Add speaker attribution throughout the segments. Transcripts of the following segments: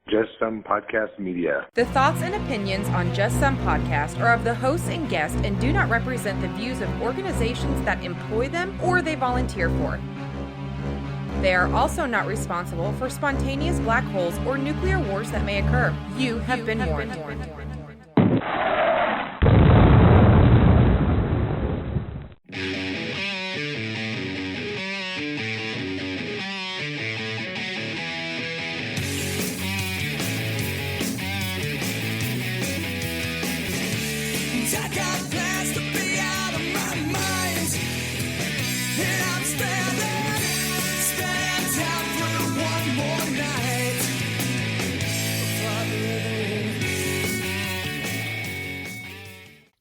Speaker 1: Just Some Podcast Media.
Speaker 2: The thoughts and opinions on Just Some Podcast are of the hosts and guests and do not represent the views of organizations that employ them or they volunteer for. They are also not responsible for spontaneous black holes or nuclear wars that may occur. You have been warned.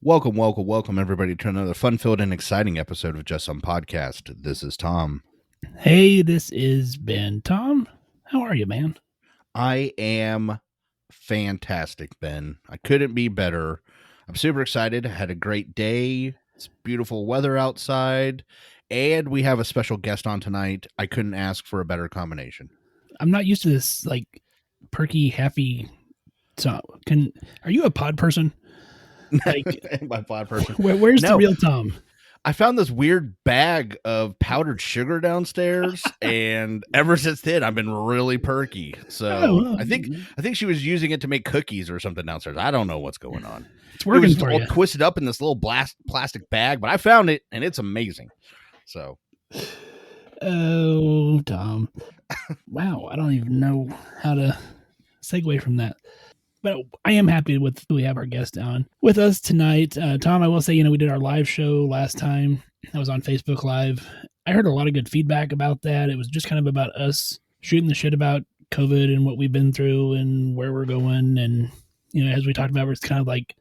Speaker 3: Welcome, everybody, to another fun-filled and exciting episode of Just Some Podcast. This is Tom.
Speaker 4: Hey, this is Ben. Tom, how are you, man?
Speaker 3: I am fantastic, Ben. I couldn't be better. I'm super excited. I had a great day. It's beautiful weather outside, and we have a special guest on tonight. I couldn't ask for a better combination.
Speaker 4: I'm not used to this, like, perky, happy. So, are you a pod person? Like,
Speaker 3: my pod person.
Speaker 4: Where's the real Tom?
Speaker 3: I found this weird bag of powdered sugar downstairs, and ever since then, I've been really perky. So I think she was using it to make cookies or something downstairs. I don't know what's going on.
Speaker 4: It's working
Speaker 3: it was
Speaker 4: for
Speaker 3: all
Speaker 4: you.
Speaker 3: Twisted up in this little plastic bag, but I found it, and it's amazing. So,
Speaker 4: oh, Tom, wow! I don't even know how to segue from that. But I am happy we have our guest on with us tonight. Tom, I will say, we did our live show last time. I was on Facebook Live. I heard a lot of good feedback about that. It was just kind of about us shooting the shit about COVID and what we've been through and where we're going. And, as we talked about, it's kind of like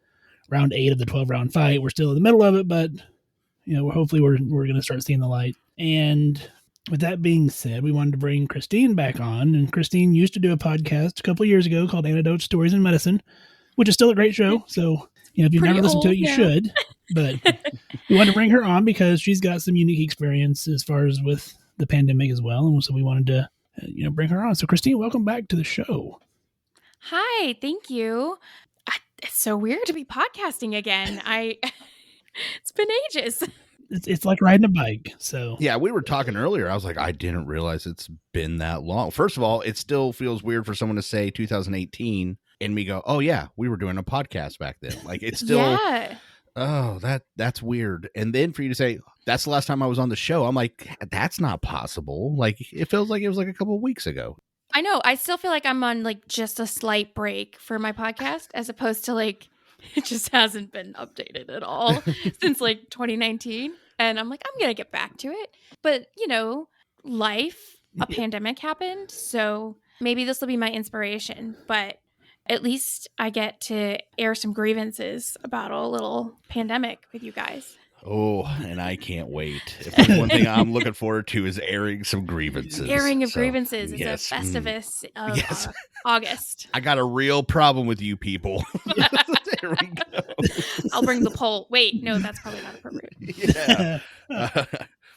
Speaker 4: round 8 of the 12-round fight. We're still in the middle of it, but, hopefully we're going to start seeing the light. And with that being said, we wanted to bring Christine back on, and Christine used to do a podcast a couple of years ago called Antidotes, Stories in Medicine, which is still a great show. So, if you've never listened to it, you should. But we wanted to bring her on because she's got some unique experience as far as with the pandemic as well, and so we wanted to, bring her on. So, Christine, welcome back to the show.
Speaker 5: Hi, thank you. It's so weird to be podcasting again. It's been ages.
Speaker 4: It's like riding a bike. So
Speaker 3: yeah, we were talking earlier. I was like, I didn't realize it's been that long. First of all, it still feels weird for someone to say 2018 and me go, oh yeah, we were doing a podcast back then. Like it's still,
Speaker 5: yeah.
Speaker 3: Oh, that's weird. And then for you to say that's the last time I was on the show, I'm like, that's not possible. Like it feels like it was like a couple of weeks ago.
Speaker 5: I know. I still feel like I'm on like just a slight break for my podcast as opposed to like it just hasn't been updated at all since like 2019. And I'm like, I'm going to get back to it. But, life, a pandemic happened. So maybe this will be my inspiration. But at least I get to air some grievances about a little pandemic with you guys.
Speaker 3: Oh, and I can't wait. If there's one thing I'm looking forward to is airing some grievances.
Speaker 5: Airing of grievances is a Festivus of August.
Speaker 3: I got a real problem with you people. There we go.
Speaker 5: I'll bring the poll. Wait, no, that's probably not appropriate.
Speaker 3: Yeah.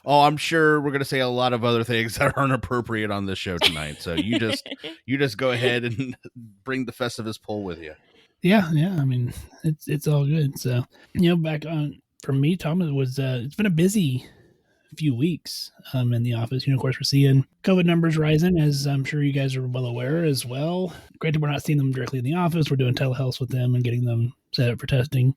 Speaker 3: I'm sure we're going to say a lot of other things that aren't appropriate on this show tonight. So you just go ahead and bring the Festivus poll with you.
Speaker 4: Yeah. I mean, it's all good. So, back on. For me, Tom, it's been a busy few weeks in the office. Of course, we're seeing COVID numbers rising, as I'm sure you guys are well aware as well. Granted, we're not seeing them directly in the office. We're doing telehealth with them and getting them set up for testing.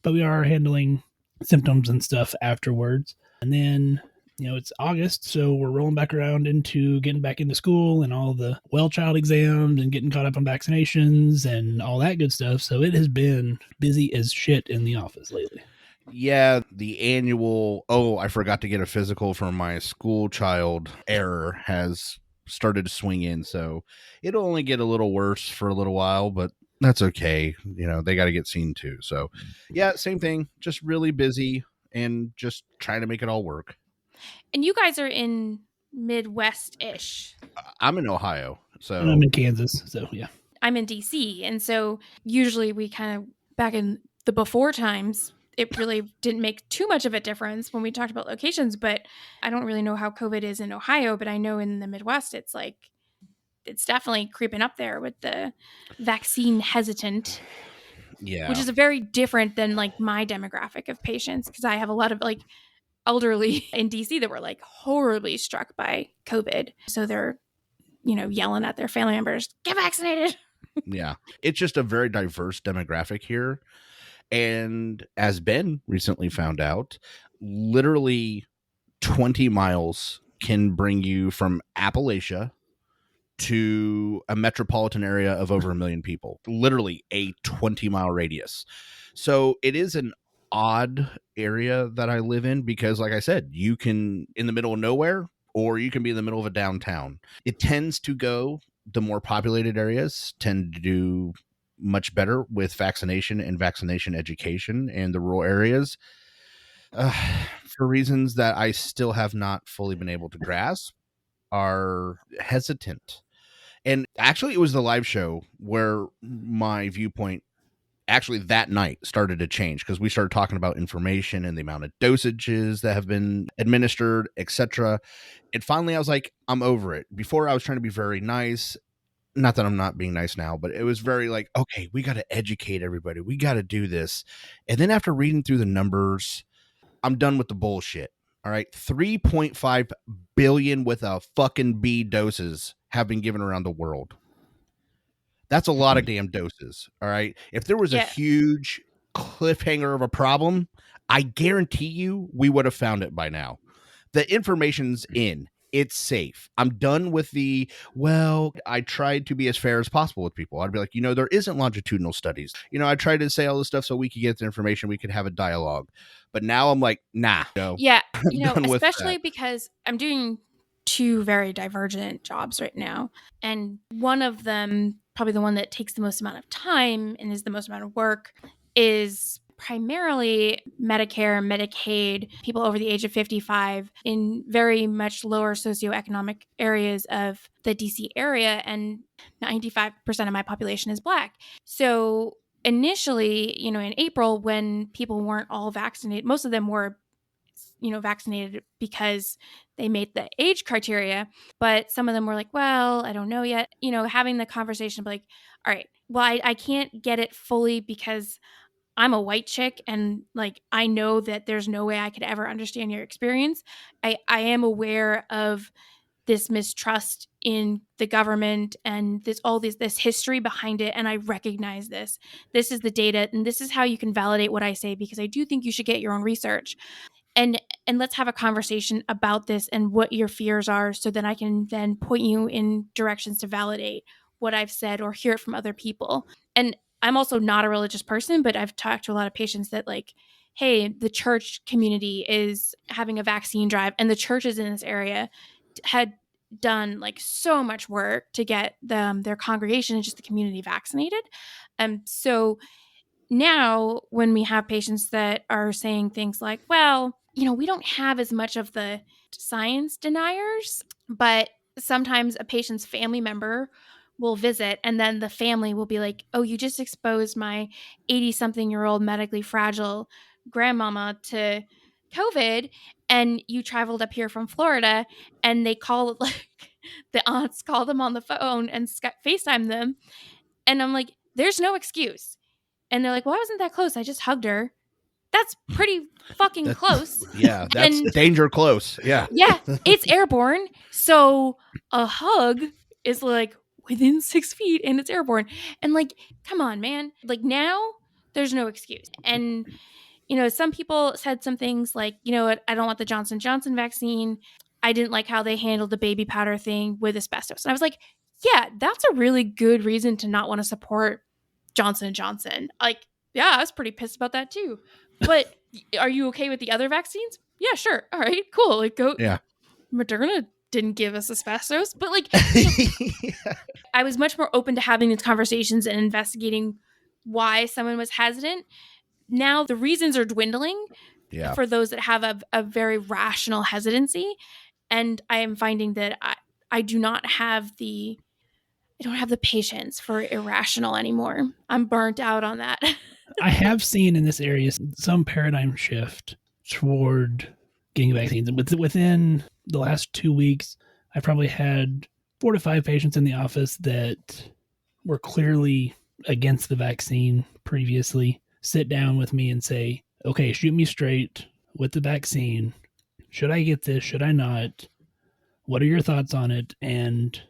Speaker 4: But we are handling symptoms and stuff afterwards. And then, it's August, so we're rolling back around into getting back into school and all the well child exams and getting caught up on vaccinations and all that good stuff. So it has been busy as shit in the office lately.
Speaker 3: Yeah, the annual, I forgot to get a physical for my school child error has started to swing in. So it'll only get a little worse for a little while, but that's okay. They got to get seen too. So yeah, same thing, just really busy and just trying to make it all work.
Speaker 5: And you guys are in Midwest-ish.
Speaker 3: I'm in Ohio. So
Speaker 4: I'm in Kansas. So yeah.
Speaker 5: I'm in DC. And so usually we kind of, back in the before times, it really didn't make too much of a difference when we talked about locations, but I don't really know how COVID is in Ohio, but I know in the Midwest, it's like it's definitely creeping up there with the vaccine hesitant,
Speaker 3: Yeah.
Speaker 5: which is a very different than like my demographic of patients, because I have a lot of like elderly in DC that were like horribly struck by COVID. So they're, yelling at their family members, get vaccinated.
Speaker 3: Yeah. It's just a very diverse demographic here. And as Ben recently found out, literally 20 miles can bring you from Appalachia to a metropolitan area of over 1 million people, literally a 20-mile radius. So it is an odd area that I live in because, like I said, you can in the middle of nowhere or you can be in the middle of a downtown. It tends to go, the more populated areas tend to do much better with vaccination and vaccination education, and the rural areas, for reasons that I still have not fully been able to grasp, are hesitant. And actually, it was the live show where my viewpoint actually that night started to change, because we started talking about information and the amount of dosages that have been administered, etc. And finally, I was like, I'm over it. Before, I was trying to be very nice. Not that I'm not being nice now, but it was very like, okay, we got to educate everybody. We got to do this. And then after reading through the numbers, I'm done with the bullshit. All right. 3.5 billion with a fucking B doses have been given around the world. That's a lot of damn doses. All right. If there was a huge cliffhanger of a problem, I guarantee you we would have found it by now. The information's in. It's safe. I'm done with I tried to be as fair as possible with people. I'd be like, there isn't longitudinal studies. I tried to say all this stuff so we could get the information, we could have a dialogue. But now I'm like, nah.
Speaker 5: Yeah. Especially because I'm doing 2 very divergent jobs right now. And one of them, probably the one that takes the most amount of time and is the most amount of work, is primarily Medicare, Medicaid, people over the age of 55 in very much lower socioeconomic areas of the DC area. And 95% of my population is Black. So initially, in April, when people weren't all vaccinated, most of them were vaccinated because they made the age criteria, but some of them were like, well, I don't know yet, having the conversation, like, all right, well, I can't get it fully because I'm a white chick and like, I know that there's no way I could ever understand your experience. I am aware of this mistrust in the government and this history behind it. And I recognize this. This is the data and this is how you can validate what I say, because I do think you should get your own research. And let's have a conversation about this and what your fears are, so that I can then point you in directions to validate what I've said or hear it from other people. And I'm also not a religious person, but I've talked to a lot of patients that like, hey, the church community is having a vaccine drive, and the churches in this area had done like so much work to get their congregation and just the community vaccinated. So now when we have patients that are saying things like, well, we don't have as much of the science deniers, but sometimes a patient's family member will visit and then the family will be like, oh, you just exposed my 80-something-year-old medically fragile grandmama to COVID, and you traveled up here from Florida, and they call like the aunts call them on the phone and FaceTime them. And I'm like, there's no excuse. And they're like, well, I wasn't that close. I just hugged her. That's pretty fucking close.
Speaker 3: Yeah, that's danger close. Yeah.
Speaker 5: Yeah, it's airborne. So a hug is like within 6 feet and it's airborne. And like, come on, man. Like now there's no excuse. And, some people said some things like, I don't want the Johnson & Johnson vaccine. I didn't like how they handled the baby powder thing with asbestos. And I was like, yeah, that's a really good reason to not want to support Johnson & Johnson. Like, yeah, I was pretty pissed about that too. But are you okay with the other vaccines? Yeah, sure. All right, cool. Like, go.
Speaker 3: Yeah.
Speaker 5: Moderna didn't give us asbestos, but like, I was much more open to having these conversations and investigating why someone was hesitant. Now the reasons are dwindling for those that have a very rational hesitancy. And I am finding that I don't have the patience for irrational anymore. I'm burnt out on that.
Speaker 4: I have seen in this area some paradigm shift toward getting vaccines. And within the last 2 weeks, I probably had 4 to 5 patients in the office that were clearly against the vaccine previously sit down with me and say, okay, shoot me straight with the vaccine. Should I get this? Should I not? What are your thoughts on it? And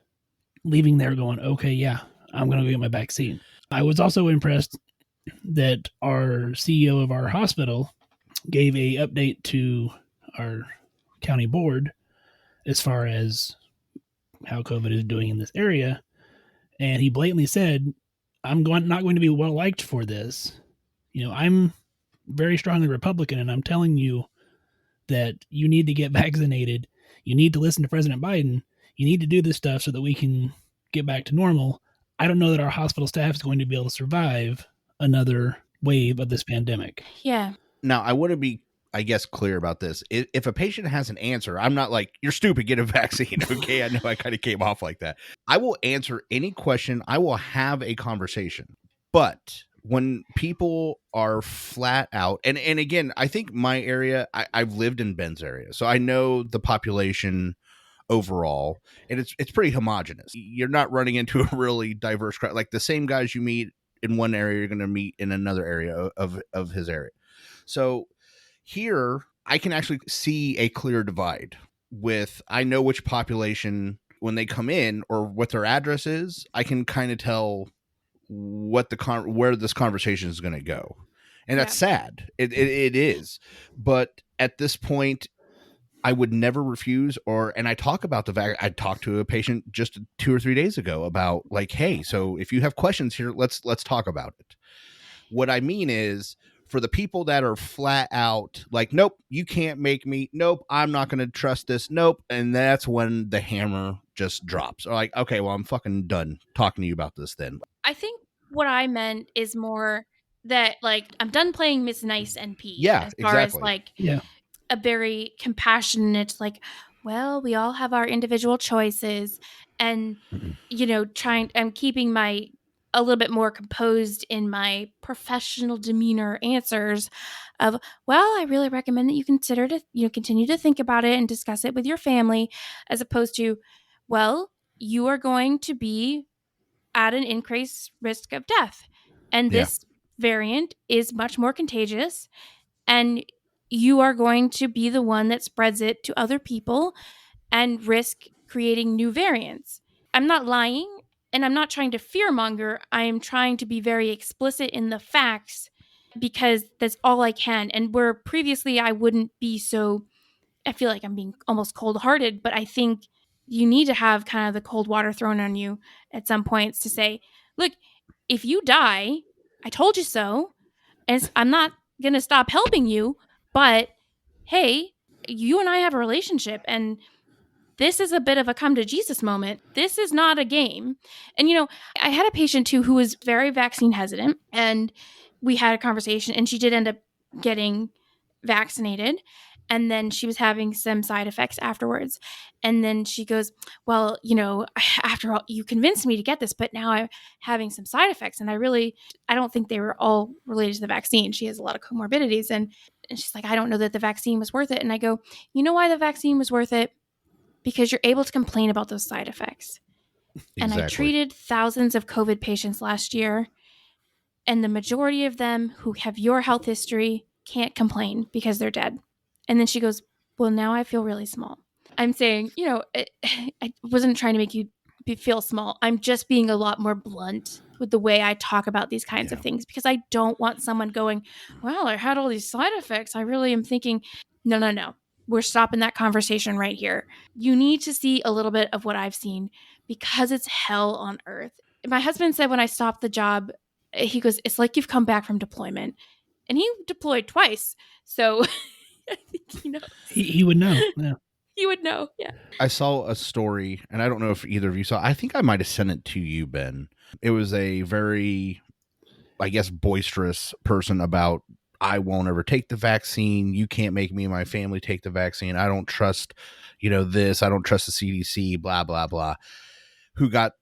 Speaker 4: leaving there going, okay, yeah, I'm going to go get my vaccine. I was also impressed that our CEO of our hospital gave a update to our county board as far as how COVID is doing in this area. And he blatantly said, not going to be well liked for this. I'm very strongly Republican, and I'm telling you that you need to get vaccinated. You need to listen to President Biden. You need to do this stuff so that we can get back to normal. I don't know that our hospital staff is going to be able to survive another wave of this pandemic.
Speaker 5: Yeah.
Speaker 3: Now, I want to be, I guess, clear about this. If a patient has an answer, I'm not like, you're stupid, get a vaccine. Okay, I know I kind of came off like that. I will answer any question. I will have a conversation. But when people are flat out, and again, I think my area, I've lived in Ben's area, so I know the population overall, and it's pretty homogenous. You're not running into a really diverse crowd. Like the same guys you meet in one area, you're going to meet in another area of his area. So here, I can actually see a clear divide with, I know which population, when they come in or what their address is, I can kind of tell what where this conversation is going to go. And that's sad. It is. But at this point, I would never refuse, and I talk about the vaccine. I talked to a patient just 2 or 3 days ago about like, hey, so if you have questions here, let's talk about it. What I mean is, for the people that are flat out like, nope, you can't make me, nope, I'm not going to trust this, nope. And that's when the hammer just drops. Or like, okay, well, I'm fucking done talking to you about this then.
Speaker 5: I think what I meant is more that, like, I'm done playing Miss Nice NP.
Speaker 3: Yeah,
Speaker 5: as far
Speaker 3: exactly.
Speaker 5: as like
Speaker 4: Yeah.
Speaker 5: a very compassionate, like, well, we all have our individual choices, and I'm keeping a little bit more composed in my professional demeanor answers of, well, I really recommend that you consider to continue to think about it and discuss it with your family, as opposed to, well, you are going to be at an increased risk of death, and this variant is much more contagious, and you are going to be the one that spreads it to other people and risk creating new variants. I'm not lying, and I'm not trying to fearmonger. I am trying to be very explicit in the facts, because that's all I can. And where previously I wouldn't be so, I feel like I'm being almost cold-hearted, but I think you need to have kind of the cold water thrown on you at some points to say, look, if you die, I told you so, and I'm not going to stop helping you, but hey, you and I have a relationship, and this is a bit of a come to Jesus moment. This is not a game. And, I had a patient too who was very vaccine hesitant, and we had a conversation, and she did end up getting vaccinated. And then she was having some side effects afterwards. And then she goes, well, after all, you convinced me to get this, but now I'm having some side effects. And I don't think they were all related to the vaccine. She has a lot of comorbidities. And she's like, I don't know that the vaccine was worth it. And I go, you know why the vaccine was worth it? Because you're able to complain about those side effects. Exactly. And I treated thousands of COVID patients last year, and the majority of them who have your health history can't complain because they're dead. And then she goes, well, now I feel really small. I'm saying, I wasn't trying to make you feel small. I'm just being a lot more blunt with the way I talk about these kinds of things, because I don't want someone going, well, I had all these side effects. I really am thinking, no. We're stopping that conversation right here. You need to see a little bit of what I've seen, because it's hell on earth. My husband said when I stopped the job, he goes, it's like you've come back from deployment. And he deployed twice. So I think he knows.
Speaker 4: He would know. Yeah.
Speaker 5: He would know. Yeah.
Speaker 3: I saw a story, and I don't know if either of you saw. I think I might have sent it to you, Ben. It was a very, I guess, boisterous person about, I won't ever take the vaccine. You can't make me and my family take the vaccine. I don't trust, this. I don't trust the CDC, blah, blah, blah, who got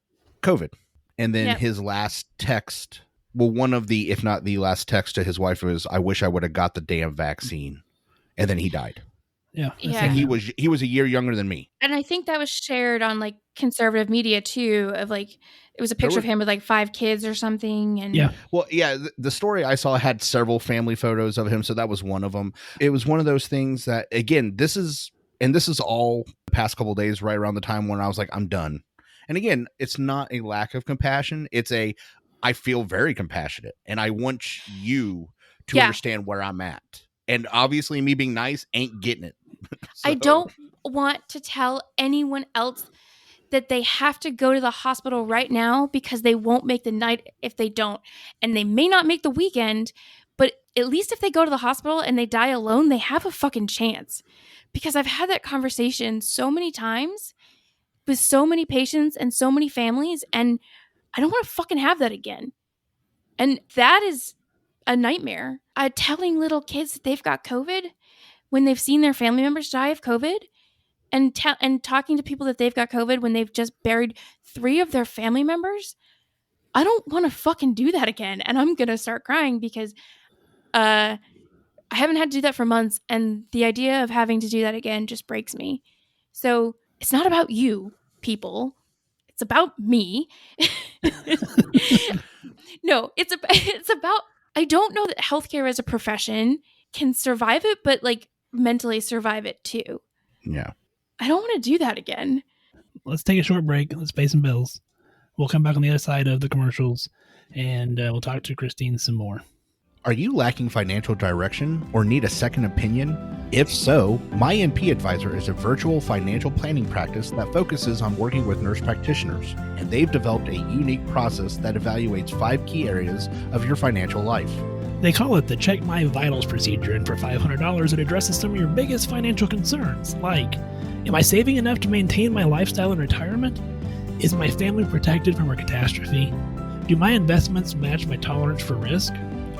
Speaker 3: COVID. And then his last text, well, one of the, if not the last text to his wife was, I wish I would have got the damn vaccine. And then he died.
Speaker 4: Yeah.
Speaker 5: Yeah.
Speaker 3: And he was a year younger than me.
Speaker 5: And I think that was shared on like conservative media too, of like it was a picture of him with like 5 kids or something. And
Speaker 4: yeah.
Speaker 3: Well, yeah, the story I saw had several family photos of him, so that was one of them. It was one of those things that, again, this is all the past couple of days, right around the time when I was like, I'm done. And again, it's not a lack of compassion. It's I feel very compassionate, and I want you to understand where I'm at. And obviously, me being nice ain't getting it.
Speaker 5: I don't want to tell anyone else that they have to go to the hospital right now because they won't make the night if they don't. And they may not make the weekend, but at least if they go to the hospital and they die alone, they have a fucking chance. Because I've had that conversation so many times with so many patients and so many families, and I don't want to fucking have that again. And that is a nightmare. Telling little kids that they've got COVID when they've seen their family members die of COVID, and talking to people that they've got COVID when they've just buried 3 of their family members. I don't want to fucking do that again. And I'm going to start crying because I haven't had to do that for months. And the idea of having to do that again just breaks me. So it's not about you, people. It's about me. No, it's about, I don't know that healthcare as a profession can survive it, but like mentally survive it too.
Speaker 3: Yeah.
Speaker 5: I don't want to do that again.
Speaker 4: Let's take a short break. Let's pay some bills. We'll come back on the other side of the commercials, and we'll talk to Christine some more.
Speaker 3: Are you lacking financial direction or need a second opinion? If so, My NP Advisor is a virtual financial planning practice that focuses on working with nurse practitioners, and they've developed a unique process that evaluates 5 key areas of your financial life.
Speaker 4: They call it the Check My Vitals procedure, and for $500, it addresses some of your biggest financial concerns, like, am I saving enough to maintain my lifestyle in retirement? Is my family protected from a catastrophe? Do my investments match my tolerance for risk?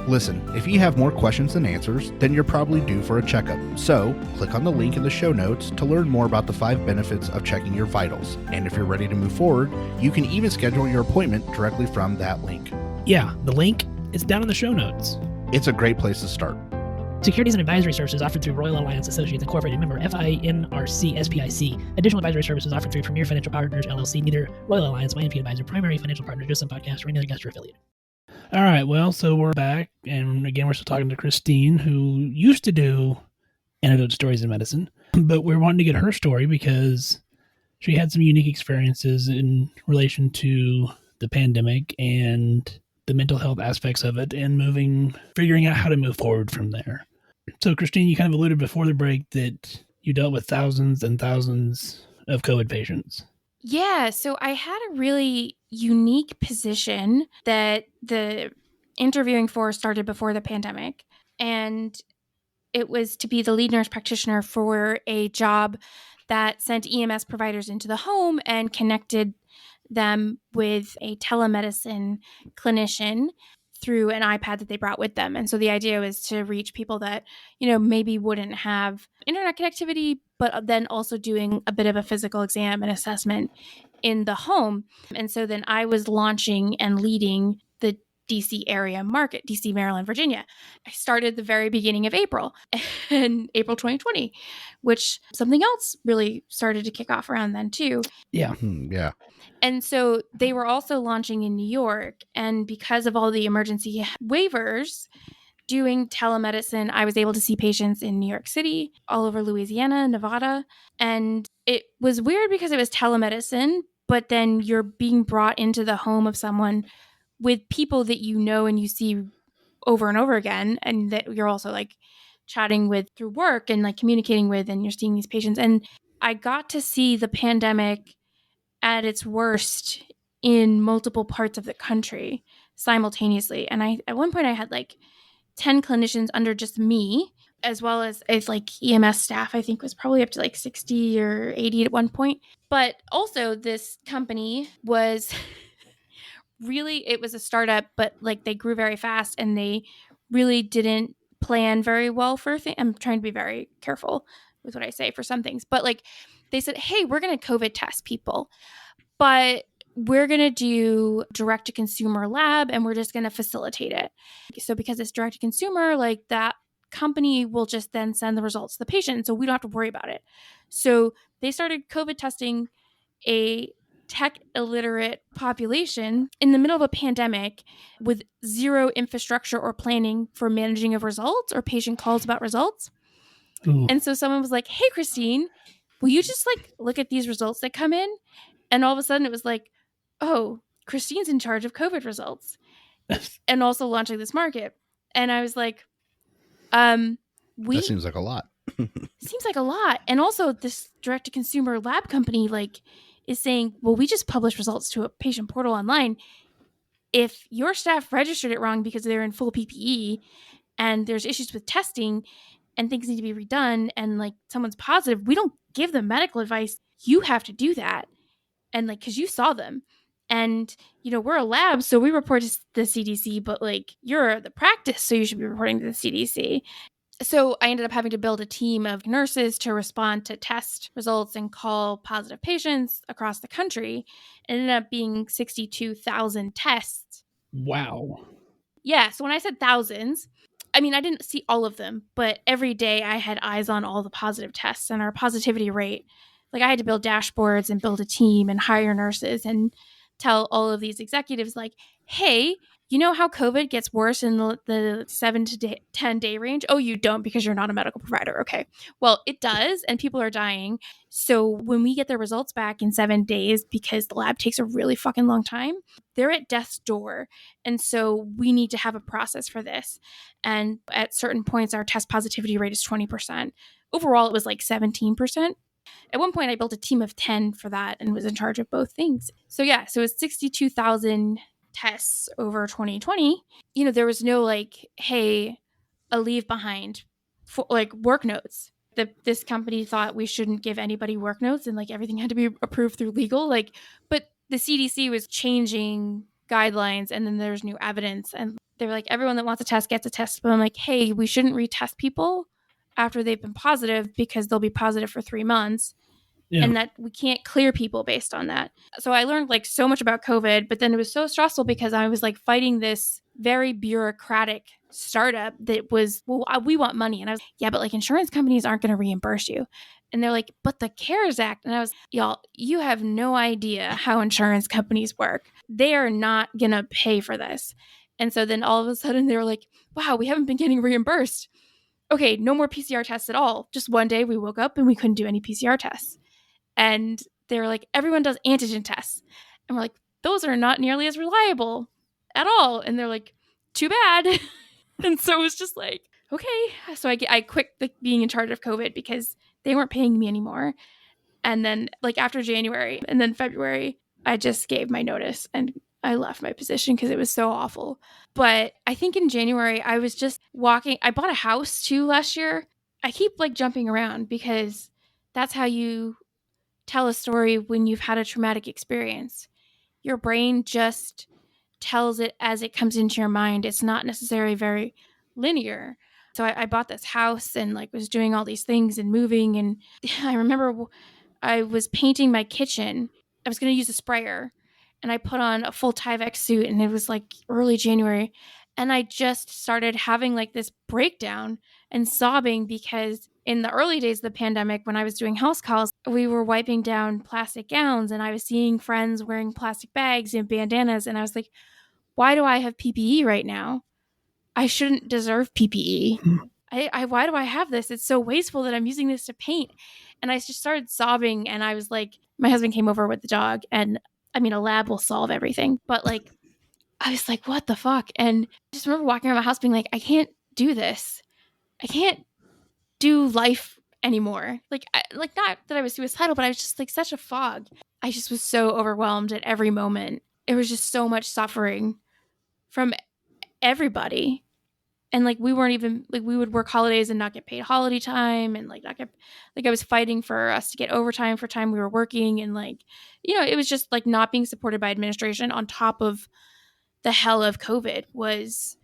Speaker 3: Listen, if you have more questions than answers, then you're probably due for a checkup. So, click on the link in the show notes to learn more about the 5 benefits of checking your vitals. And if you're ready to move forward, you can even schedule your appointment directly from that link.
Speaker 4: Yeah, the link is down in the show notes.
Speaker 3: It's a great place to start.
Speaker 4: Securities and advisory services offered through Royal Alliance Associates Incorporated, member FINRC SPIC. Additional advisory services offered through Premier Financial Partners LLC, neither Royal Alliance, My NP Advisor, Primary Financial Partners, Just Some Podcast, or any other guest or affiliate. All right, well, so we're back, and again, we're still talking to Christine, who used to do Antidotes, Stories in Medicine, but we're wanting to get her story because she had some unique experiences in relation to the pandemic and the mental health aspects of it, and figuring out how to move forward from there. So, Christine, you kind of alluded before the break that you dealt with thousands and thousands of COVID patients.
Speaker 5: Yeah, so I had a really unique position that the interviewing for started before the pandemic, and it was to be the lead nurse practitioner for a job that sent EMS providers into the home and connected them with a telemedicine clinician through an iPad that they brought with them. And so the idea was to reach people that, maybe wouldn't have internet connectivity, but then also doing a bit of a physical exam and assessment in the home. And so then I was launching and leading the DC area market, DC, Maryland, Virginia. I started the very beginning of April, in April 2020, which something else really started to kick off around then too.
Speaker 4: Yeah.
Speaker 3: Yeah.
Speaker 5: And so they were also launching in New York. And because of all the emergency waivers, doing telemedicine, I was able to see patients in New York City, all over Louisiana, Nevada. And it was weird because it was telemedicine, but then you're being brought into the home of someone with people that you know and you see over and over again, and that you're also like chatting with through work and like communicating with, and you're seeing these patients. And I got to see the pandemic at its worst in multiple parts of the country simultaneously. And at one point I had like 10 clinicians under just me, as well as like EMS staff, I think was probably up to like 60 or 80 at one point. But also this company was really, it was a startup, but like they grew very fast and they really didn't plan very well for things. I'm trying to be very careful with what I say for some things, but like they said, hey, we're going to COVID test people, but we're going to do direct to consumer lab and we're just going to facilitate it. So because it's direct to consumer, like that company will just then send the results to the patient, so we don't have to worry about it. So they started COVID testing a tech illiterate population in the middle of a pandemic with zero infrastructure or planning for managing of results or patient calls about results.
Speaker 4: Ooh.
Speaker 5: And so someone was like, hey, Christine, will you just like look at these results that come in? And all of a sudden it was like, oh, Christine's in charge of COVID results and also launching this market. And I was like,
Speaker 3: That seems like a lot.
Speaker 5: seems like a lot. And also this direct to consumer lab company like is saying, well, we just published results to a patient portal online. If your staff registered it wrong because they're in full PPE and there's issues with testing and things need to be redone and like someone's positive, we don't give them medical advice. You have to do that. And like, cause you saw them and you know, we're a lab, so we report to the CDC, but like you're the practice, so you should be reporting to the CDC. So I ended up having to build a team of nurses to respond to test results and call positive patients across the country. It ended up being 62,000 tests.
Speaker 4: Wow.
Speaker 5: Yeah, so when I said thousands, I mean, I didn't see all of them, but every day I had eyes on all the positive tests and our positivity rate. Like I had to build dashboards and build a team and hire nurses and tell all of these executives like, hey, you know how COVID gets worse in the 7 to 10 day range? Oh, you don't because you're not a medical provider. Okay. Well, it does. And people are dying. So when we get the results back in 7 days, because the lab takes a really fucking long time, they're at death's door. And so we need to have a process for this. And at certain points, our test positivity rate is 20%. Overall, it was like 17%. At one point, I built a team of 10 for that and was in charge of both things. So yeah, so it was 62,000 tests over 2020. You know, there was no like, hey, a leave behind for like work notes. This company thought we shouldn't give anybody work notes and like everything had to be approved through legal. Like, but the CDC was changing guidelines and then there's new evidence. And they were like, everyone that wants a test gets a test. But I'm like, hey, we shouldn't retest people after they've been positive because they'll be positive for 3 months.
Speaker 4: Yeah.
Speaker 5: And that we can't clear people based on that. So I learned like so much about COVID, but then it was so stressful because I was like fighting this very bureaucratic startup that was, well, we want money. And I was, yeah, but like insurance companies aren't going to reimburse you. And they're like, but the CARES Act. And I was, y'all, you have no idea how insurance companies work. They are not going to pay for this. And so then all of a sudden they were like, wow, we haven't been getting reimbursed. Okay, no more PCR tests at all. Just one day we woke up and we couldn't do any PCR tests. And they were like, everyone does antigen tests. And we're like, those are not nearly as reliable at all. And they're like, too bad. And so it was just like, okay. So I quit being in charge of COVID because they weren't paying me anymore. And then like after January and then February, I just gave my notice and I left my position because it was so awful. But I think in January, I was just walking. I bought a house too last year. I keep like jumping around because that's how you tell a story when you've had a traumatic experience. Your brain just tells it as it comes into your mind. It's not necessarily very linear. So I bought this house and like was doing all these things and moving. And I remember I was painting my kitchen. I was going to use a sprayer and I put on a full Tyvek suit and it was like early January. And I just started having like this breakdown and sobbing because in the early days of the pandemic, when I was doing house calls, we were wiping down plastic gowns and I was seeing friends wearing plastic bags and bandanas. And I was like, why do I have PPE right now? I shouldn't deserve PPE. Why do I have this? It's so wasteful that I'm using this to paint. And I just started sobbing and I was like, my husband came over with the dog and I mean, a lab will solve everything. But like, I was like, what the fuck? And I just remember walking around my house being like, I can't do this. I can't do life anymore. Like not that I was suicidal, but I was just like such a fog. I just was so overwhelmed at every moment. It was just so much suffering from everybody. And like we weren't even like we would work holidays and not get paid holiday time and like not get like I was fighting for us to get overtime for time we were working and like, you know, it was just like not being supported by administration on top of the hell of COVID was,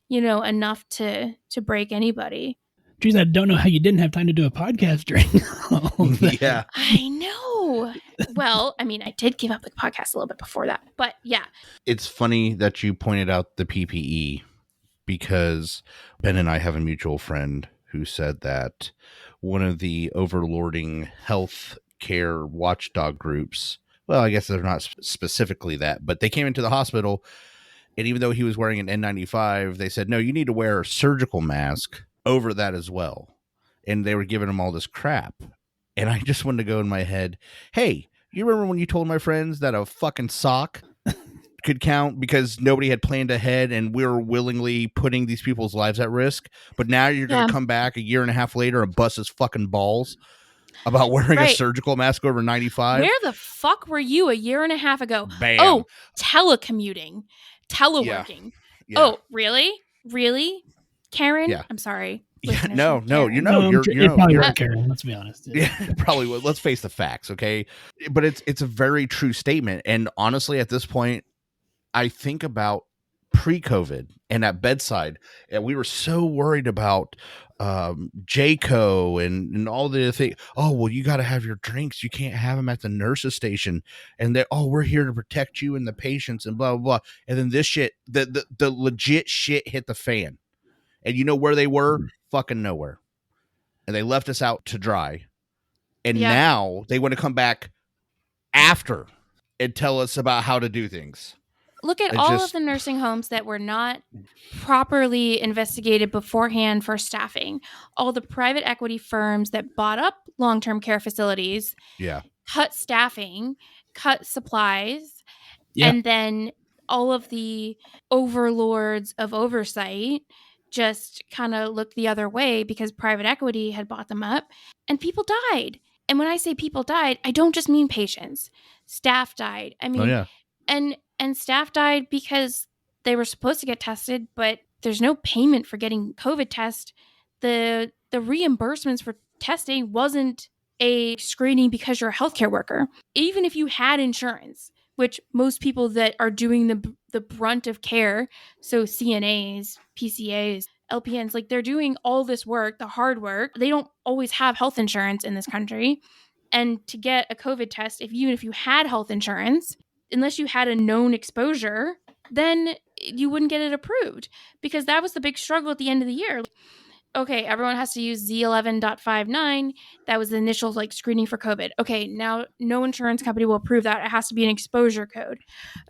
Speaker 5: you know, enough to break anybody.
Speaker 4: Geez, I don't know how you didn't have time to do a podcast during all of that.
Speaker 3: Yeah.
Speaker 5: I know. Well, I mean, I did give up the podcast a little bit before that, but yeah.
Speaker 3: It's funny that you pointed out the PPE because Ben and I have a mutual friend who said that one of the overlording health care watchdog groups, well, I guess they're not specifically that, but they came into the hospital, and even though he was wearing an N95, they said, no, you need to wear a surgical mask over that as well. And they were giving him all this crap. And I just wanted to go in my head, hey, you remember when you told my friends that a fucking sock could count because nobody had planned ahead and we were willingly putting these people's lives at risk? But now you're going to come back a year and a half later and bust his fucking balls about wearing a surgical mask over 95?
Speaker 5: Where the fuck were you a year and a half ago?
Speaker 3: Bam.
Speaker 5: Oh, telecommuting. Teleworking.
Speaker 3: Yeah.
Speaker 5: Oh, really? Really? Karen?
Speaker 3: Yeah.
Speaker 5: I'm sorry.
Speaker 3: Yeah, no, you're
Speaker 4: probably right, Karen. Let's be honest.
Speaker 3: Yeah, probably would. Let's face the facts, okay? But it's a very true statement. And honestly, at this point, I think about pre-COVID and at bedside, and we were so worried about JCO and all the things. Oh, well, you got to have your drinks. You can't have them at the nurse's station. And they, we're here to protect you and the patients and blah, blah, blah. And then this shit, the legit shit hit the fan. And you know where they were? Fucking nowhere. And they left us out to dry. And now they want to come back after and tell us about how to do things.
Speaker 5: Look at all of the nursing homes that were not properly investigated beforehand for staffing. All the private equity firms that bought up long-term care facilities, cut staffing, cut supplies, and then all of the overlords of oversight just kind of looked the other way because private equity had bought them up, and people died. And when I say people died, I don't just mean patients. Staff died. I mean, and staff died because they were supposed to get tested, but there's no payment for getting COVID test. The reimbursements for testing wasn't a screening because you're a healthcare worker. Even if you had insurance, which most people that are doing the brunt of care, so CNAs, PCAs, LPNs, like they're doing all this work, the hard work. They don't always have health insurance in this country. And to get a COVID test, even if you had health insurance, unless you had a known exposure, then you wouldn't get it approved, because that was the big struggle at the end of the year. Okay, everyone has to use Z11.59. That was the initial screening for COVID. Okay, now no insurance company will approve that. It has to be an exposure code.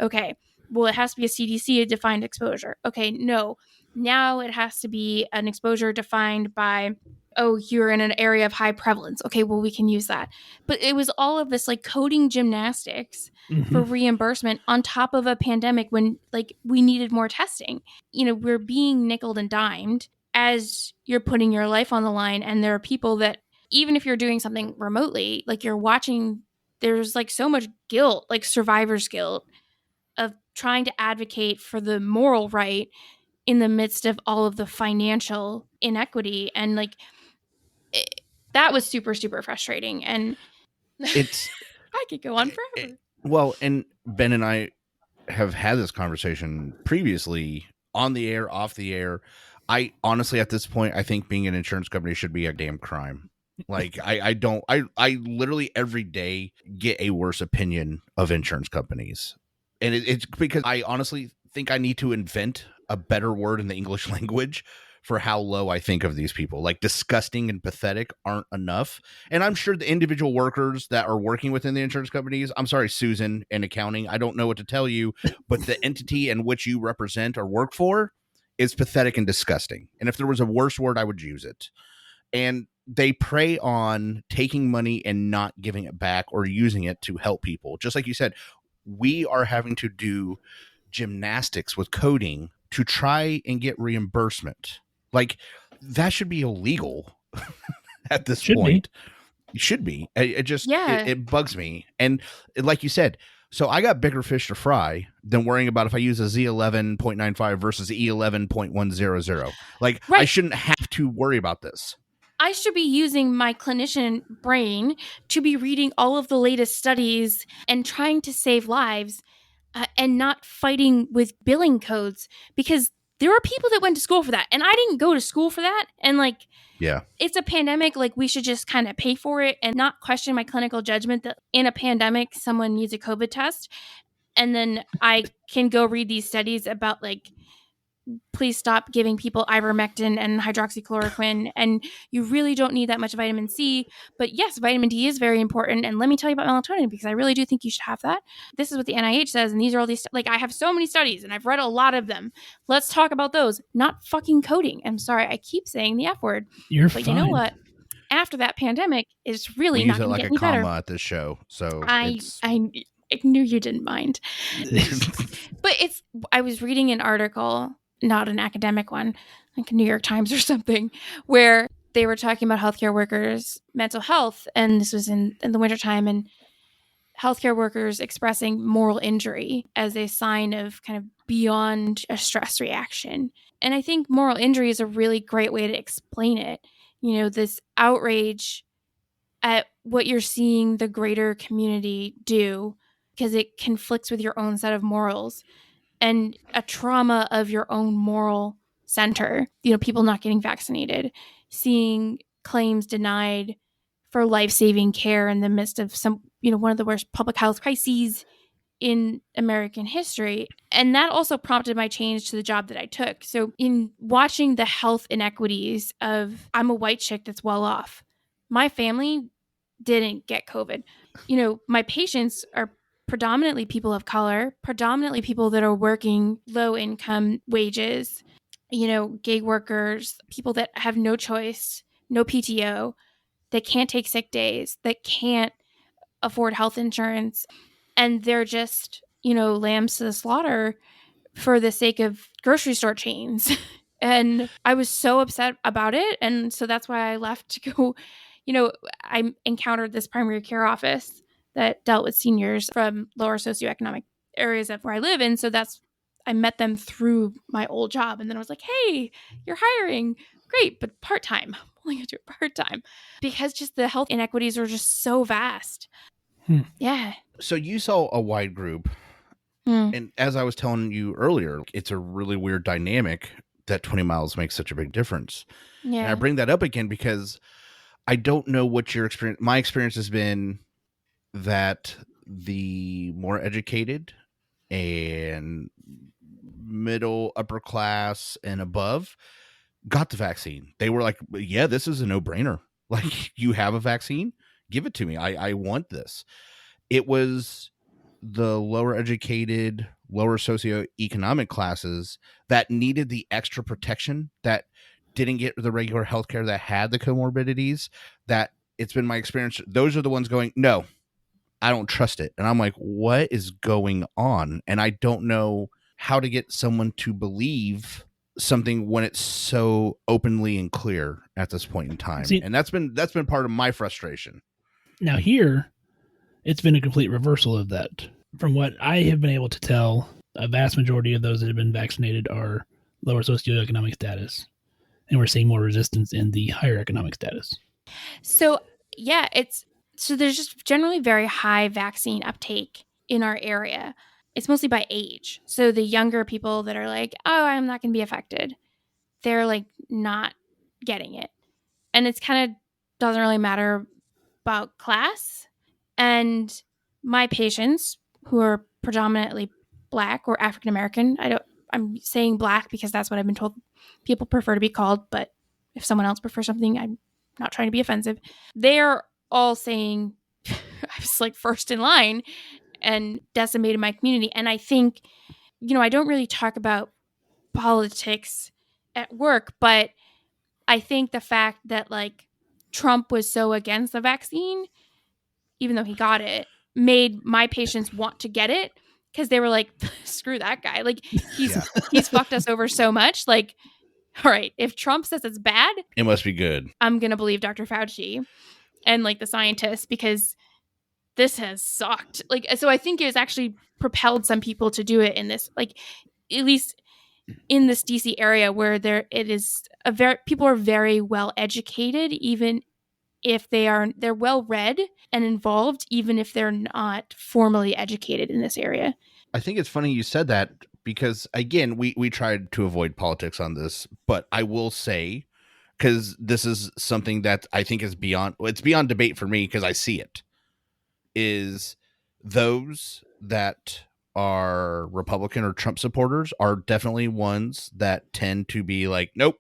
Speaker 5: Okay, well, it has to be a CDC defined exposure. Okay, no. Now it has to be an exposure defined by, oh, you're in an area of high prevalence. Okay, well, we can use that. But it was all of this coding gymnastics for reimbursement on top of a pandemic when we needed more testing. We're being nickeled and dimed as you're putting your life on the line. And there are people that, even if you're doing something remotely, you're watching, there's so much guilt, survivor's guilt of trying to advocate for the moral right in the midst of all of the financial inequity. And that was super, super frustrating. And
Speaker 3: it's
Speaker 5: I could go on forever.
Speaker 3: Well, and Ben and I have had this conversation previously on the air, off the air. I honestly, at this point, I think being an insurance company should be a damn crime. I literally every day get a worse opinion of insurance companies. And it's because I honestly think I need to invent a better word in the English language for how low I think of these people. Disgusting and pathetic aren't enough. And I'm sure the individual workers that are working within the insurance companies, I'm sorry, Susan, in accounting, I don't know what to tell you, but the entity in which you represent or work for is pathetic and disgusting. And if there was a worse word, I would use it. And they prey on taking money and not giving it back or using it to help people. Just like you said, we are having to do gymnastics with coding to try and get reimbursement. That should be illegal at this point. It should be. It bugs me. And like you said, so I got bigger fish to fry than worrying about if I use a Z11.95 versus E11.100.
Speaker 5: Right.
Speaker 3: I shouldn't have to worry about this.
Speaker 5: I should be using my clinician brain to be reading all of the latest studies and trying to save lives and not fighting with billing codes, because there are people that went to school for that. And I didn't go to school for that. And it's a pandemic. We should just kind of pay for it and not question my clinical judgment that in a pandemic, someone needs a COVID test. And then I can go read these studies about please stop giving people ivermectin and hydroxychloroquine, and you really don't need that much vitamin C. But yes, vitamin D is very important. And let me tell you about melatonin, because I really do think you should have that. This is what the NIH says, and these are all these, like, I have so many studies and I've read a lot of them. Let's talk about those, not fucking coding. I'm sorry, I keep saying the F word.
Speaker 4: But
Speaker 5: fine. You know what? After that pandemic, it's really not going to get any better.
Speaker 3: We use it like a comma at this show, so
Speaker 5: I knew you didn't mind. But I was reading an article, not an academic one, like New York Times or something, where they were talking about healthcare workers' mental health. And this was in the wintertime, and healthcare workers expressing moral injury as a sign of kind of beyond a stress reaction. And I think moral injury is a really great way to explain it. This outrage at what you're seeing the greater community do, because it conflicts with your own set of morals, and a trauma of your own moral center. People not getting vaccinated, seeing claims denied for life-saving care in the midst of one of the worst public health crises in American history. And that also prompted my change to the job that I took. So in watching the health inequities of, I'm a white chick that's well off. My family didn't get COVID. My patients are predominantly people of color, predominantly people that are working low income wages, gig workers, people that have no choice, no PTO, that can't take sick days, that can't afford health insurance. And they're just, lambs to the slaughter for the sake of grocery store chains. And I was so upset about it. And so that's why I left to go, I encountered this primary care office that dealt with seniors from lower socioeconomic areas of where I live. And so I met them through my old job. And then I was like, hey, you're hiring. Great, but part-time. I'm only going to do it part-time. Because just the health inequities are just so vast. Yeah.
Speaker 3: So you saw a wide group. And as I was telling you earlier, it's a really weird dynamic that 20 miles makes such a big difference. Yeah. And I bring that up again because I don't know what your experience, my experience has been that the more educated and middle, upper class and above got the vaccine. They were like, yeah, this is a no-brainer. Like, you have a vaccine, give it to me. I want this. It was the lower educated, lower socioeconomic classes that needed the extra protection, that didn't get the regular healthcare, that had the comorbidities, that it's been my experience. Those are the ones going, no, I don't trust it. And I'm like, what is going on? And I don't know how to get someone to believe something when it's so openly and clear at this point in time. And that's been part of my frustration.
Speaker 4: Now here, it's been a complete reversal of that. From what I have been able to tell, a vast majority of those that have been vaccinated are lower socioeconomic status. And we're seeing more resistance in the higher economic status.
Speaker 5: So, yeah, there's just generally very high vaccine uptake in our area. It's mostly by age. So the younger people that are like, oh, I'm not going to be affected, they're like not getting it. And it's kind of doesn't really matter about class. And my patients, who are predominantly Black or African American, I'm saying Black because that's what I've been told people prefer to be called, but if someone else prefers something, I'm not trying to be offensive. They're all saying I was like first in line and decimated my community. And I think, I don't really talk about politics at work, but I think the fact that like Trump was so against the vaccine, even though he got it, made my patients want to get it because they were like, screw that guy. Like he's fucked us over so much. Like, all right, if Trump says it's bad,
Speaker 3: it must be good.
Speaker 5: I'm going to believe Dr. Fauci and like the scientists, because this has sucked. Like, so I think it's actually propelled some people to do it in this, like, at least in this DC area where people are very well educated, even if they're well read and involved, even if they're not formally educated in this area.
Speaker 3: I think it's funny you said that because, again, we tried to avoid politics on this, but I will say, because this is something that I think is beyond debate for me because I see it, is those that are Republican or Trump supporters are definitely ones that tend to be like, nope,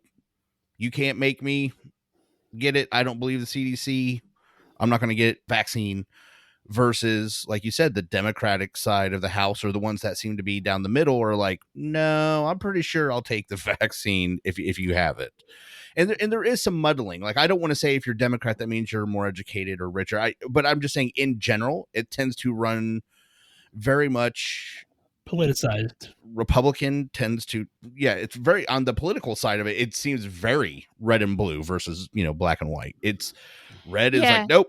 Speaker 3: you can't make me get it. I don't believe the CDC. I'm not going to get vaccine. Versus, like you said, the Democratic side of the House, or the ones that seem to be down the middle, are like, no, I'm pretty sure I'll take the vaccine if you have it. And there is some muddling. Like, I don't want to say if you're Democrat, that means you're more educated or richer. But I'm just saying in general, it tends to run very much
Speaker 4: politicized.
Speaker 3: Republican tends to, yeah, it's very on the political side of it. It seems very red and blue versus, black and white. It's red is like, nope.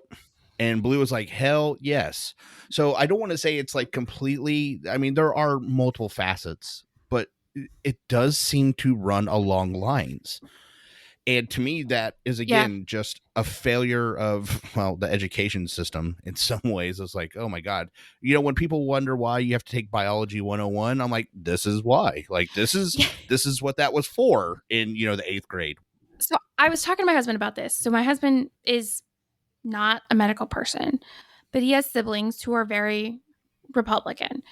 Speaker 3: And blue is like, hell yes. So I don't want to say it's like completely, I mean, there are multiple facets, but it does seem to run along lines. And to me, that is, again, just a failure of, the education system in some ways. It's like, oh my God, when people wonder why you have to take biology 101, I'm like, this is why. Like, this is what that was for in, the 8th grade.
Speaker 5: So I was talking to my husband about this. So my husband is not a medical person, but he has siblings who are very Republican.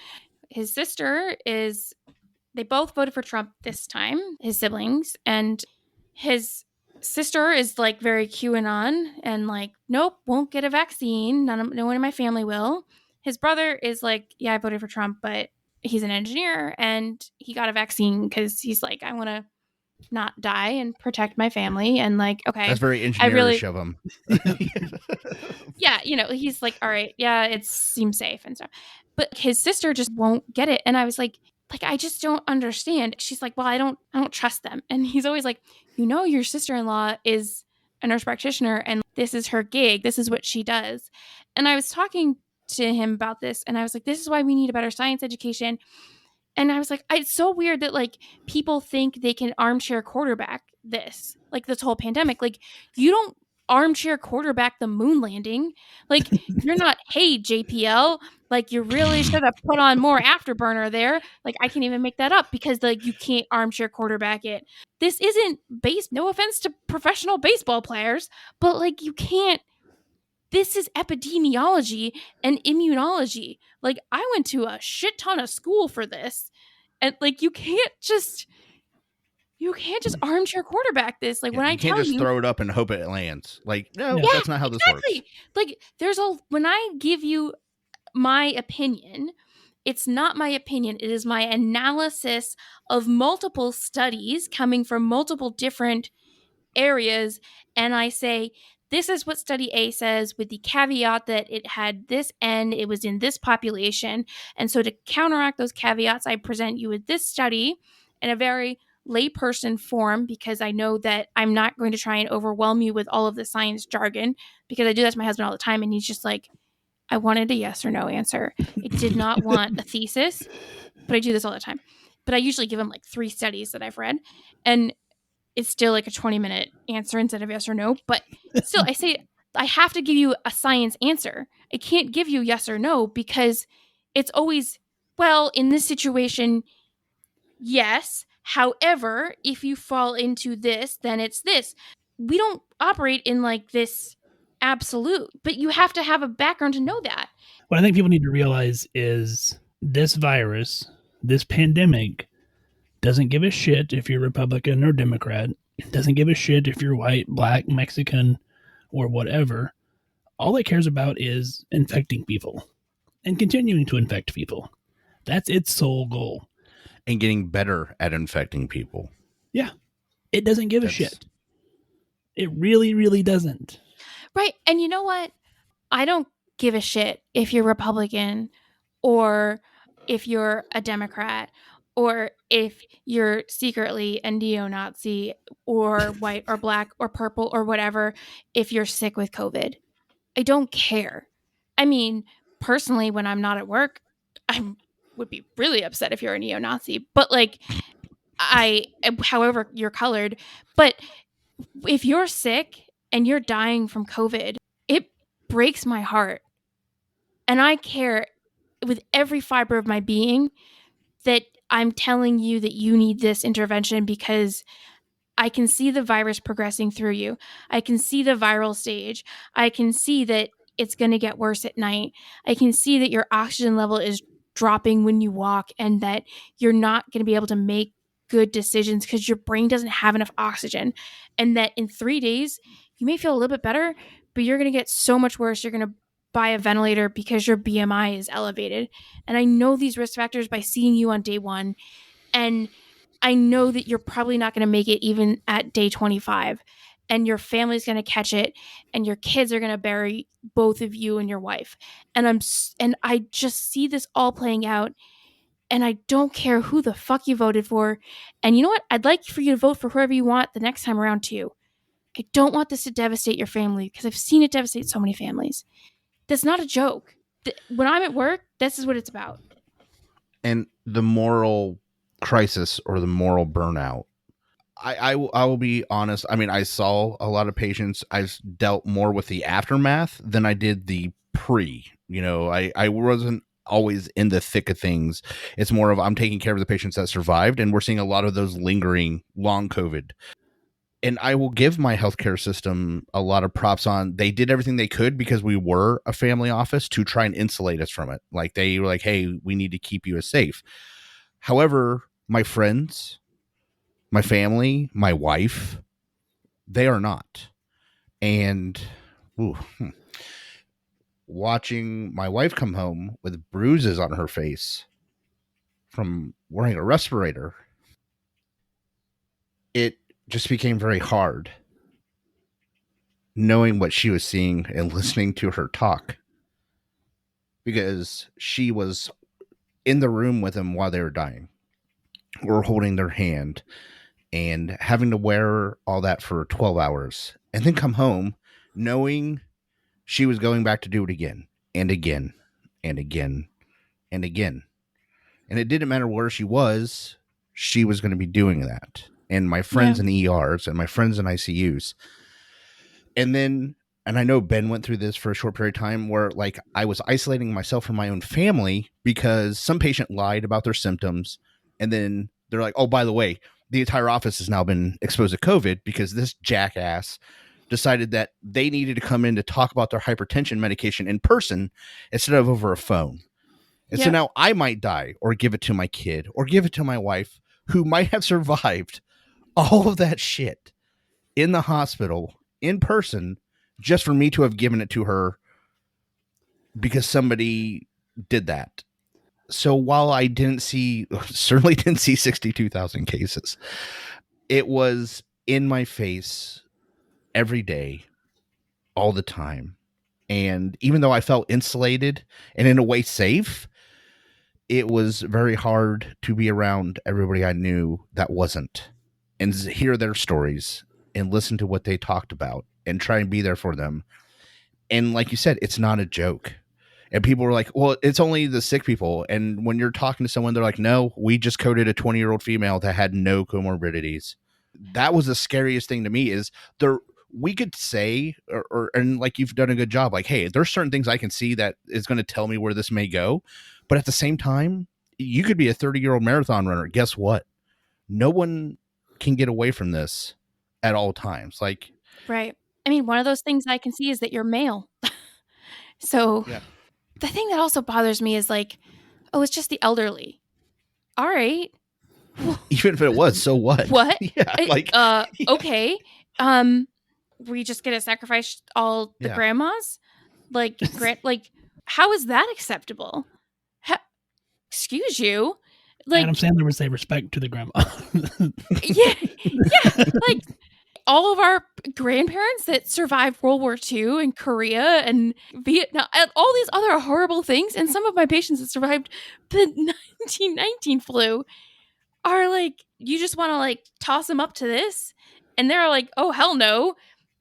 Speaker 5: His sister they both voted for Trump this time, his siblings, and his sister is like very QAnon and like, nope, won't get a vaccine. No one in my family will. His brother is like, yeah, I voted for Trump, but he's an engineer and he got a vaccine because he's like, I want to not die and protect my family. And like, okay,
Speaker 3: that's very engineerish of him.
Speaker 5: Yeah, he's like, all right, yeah, it seems safe and stuff. But his sister just won't get it. And I was like, I just don't understand. She's like, well, I don't trust them. And he's always like, your sister-in-law is a nurse practitioner and this is her gig. This is what she does. And I was talking to him about this and I was like, this is why we need a better science education. And I was like, it's so weird that like people think they can armchair quarterback this, like this whole pandemic. Like, you don't armchair quarterback the moon landing. Like, you're not, hey, JPL, like you really should have put on more afterburner there. Like, I can't even make that up because like you can't armchair quarterback it. This isn't no offense to professional baseball players, but like you can't. This is epidemiology and immunology. Like, I went to a shit ton of school for this. And like, you can't just armchair quarterback this. Like, when I tell you,
Speaker 3: can't just throw it up and hope it lands. Like, no, that's not how this works.
Speaker 5: Like, when I give you my opinion, it's not my opinion. It is my analysis of multiple studies coming from multiple different areas. And I say, this is what study A says with the caveat that it had this N, it was in this population. And so to counteract those caveats, I present you with this study in a very layperson form because I know that I'm not going to try and overwhelm you with all of the science jargon because I do that to my husband all the time. And he's just like, I wanted a yes or no answer. I did not want a thesis, but I do this all the time. But I usually give him like 3 studies that I've read. And it's still like a 20-minute answer instead of yes or no. But still, I say I have to give you a science answer. I can't give you yes or no because it's always, well, in this situation, yes. However, if you fall into this, then it's this. We don't operate in like this absolute, but you have to have a background to know that.
Speaker 4: What I think people need to realize is this virus, this pandemic, doesn't give a shit if you're Republican or Democrat. It doesn't give a shit if you're white, black, Mexican, or whatever. All it cares about is infecting people and continuing to infect people. That's its sole goal.
Speaker 3: And getting better at infecting people.
Speaker 4: Yeah. It doesn't give a shit. It really, really doesn't.
Speaker 5: Right. And you know what? I don't give a shit if you're Republican or if you're a Democrat or if you're secretly a neo-Nazi or white or black or purple or whatever, if you're sick with COVID. I don't care. I mean, personally, when I'm not at work, I would be really upset if you're a neo-Nazi. But like, however you're colored, but if you're sick and you're dying from COVID, it breaks my heart. And I care with every fiber of my being that I'm telling you that you need this intervention because I can see the virus progressing through you. I can see the viral stage. I can see that it's going to get worse at night. I can see that your oxygen level is dropping when you walk, and that you're not going to be able to make good decisions because your brain doesn't have enough oxygen, and that in 3 days you may feel a little bit better, but you're going to get so much worse. You're going to buy a ventilator because your BMI is elevated. And I know these risk factors by seeing you on day 1, and I know that you're probably not going to make it even at day 25, and your family's going to catch it, and your kids are going to bury both of you and your wife. And I just see this all playing out, and I don't care who the fuck you voted for. And you know what? I'd like for you to vote for whoever you want the next time around too. I don't want this to devastate your family, because I've seen it devastate so many families. That's not a joke. When I'm at work, this is what it's about.
Speaker 3: And the moral crisis or the moral burnout, I will be honest. I mean, I saw a lot of patients. I've dealt more with the aftermath than I did the pre. I wasn't always in the thick of things. It's more of I'm taking care of the patients that survived, and we're seeing a lot of those lingering long COVID. And I will give my healthcare system a lot of props on. They did everything they could, because we were a family office, to try and insulate us from it. Like, they were like, hey, we need to keep you as safe. However, my friends, my family, my wife, they are not. And watching my wife come home with bruises on her face from wearing a respirator, it just became very hard knowing what she was seeing and listening to her talk, because she was in the room with them while they were dying, or holding their hand, and having to wear all that for 12 hours and then come home knowing she was going back to do it again and again and again and again. And it didn't matter where she was going to be doing that. And my friends in ERs and my friends in ICUs. And I know Ben went through this for a short period of time, where like I was isolating myself from my own family because some patient lied about their symptoms. And then they're like, oh, by the way, the entire office has now been exposed to COVID because this jackass decided that they needed to come in to talk about their hypertension medication in person instead of over a phone. And so now I might die, or give it to my kid, or give it to my wife, who might have survived all of that shit in the hospital in person, just for me to have given it to her because somebody did that. So while I certainly didn't see 62,000 cases, it was in my face every day, all the time. And even though I felt insulated and in a way safe, it was very hard to be around everybody I knew that wasn't, and hear their stories and listen to what they talked about and try and be there for them. And like you said, it's not a joke. And people were like, well, it's only the sick people. And when you're talking to someone, they're like, no, we just coded a 20-year-old female that had no comorbidities. That was the scariest thing to me, is we could say, and like you've done a good job, like, hey, there's certain things I can see that is going to tell me where this may go. But at the same time, you could be a 30-year-old marathon runner. Guess what? No one can get away from this at all times. Like,
Speaker 5: right. I mean, one of those things I can see is that you're male. So the thing that also bothers me is like, oh, it's just the elderly. All right.
Speaker 3: Even if it was, so what?
Speaker 5: What?
Speaker 3: Yeah.
Speaker 5: Okay. We just gonna sacrifice all the grandmas? Like, how is that acceptable? Excuse you? Like,
Speaker 4: Adam Sandler would say respect to the grandma.
Speaker 5: yeah. Like, all of our grandparents that survived World War II and Korea and Vietnam and all these other horrible things, and some of my patients that survived the 1919 flu, are like, you just want to like toss them up to this? And they're like, oh, hell no.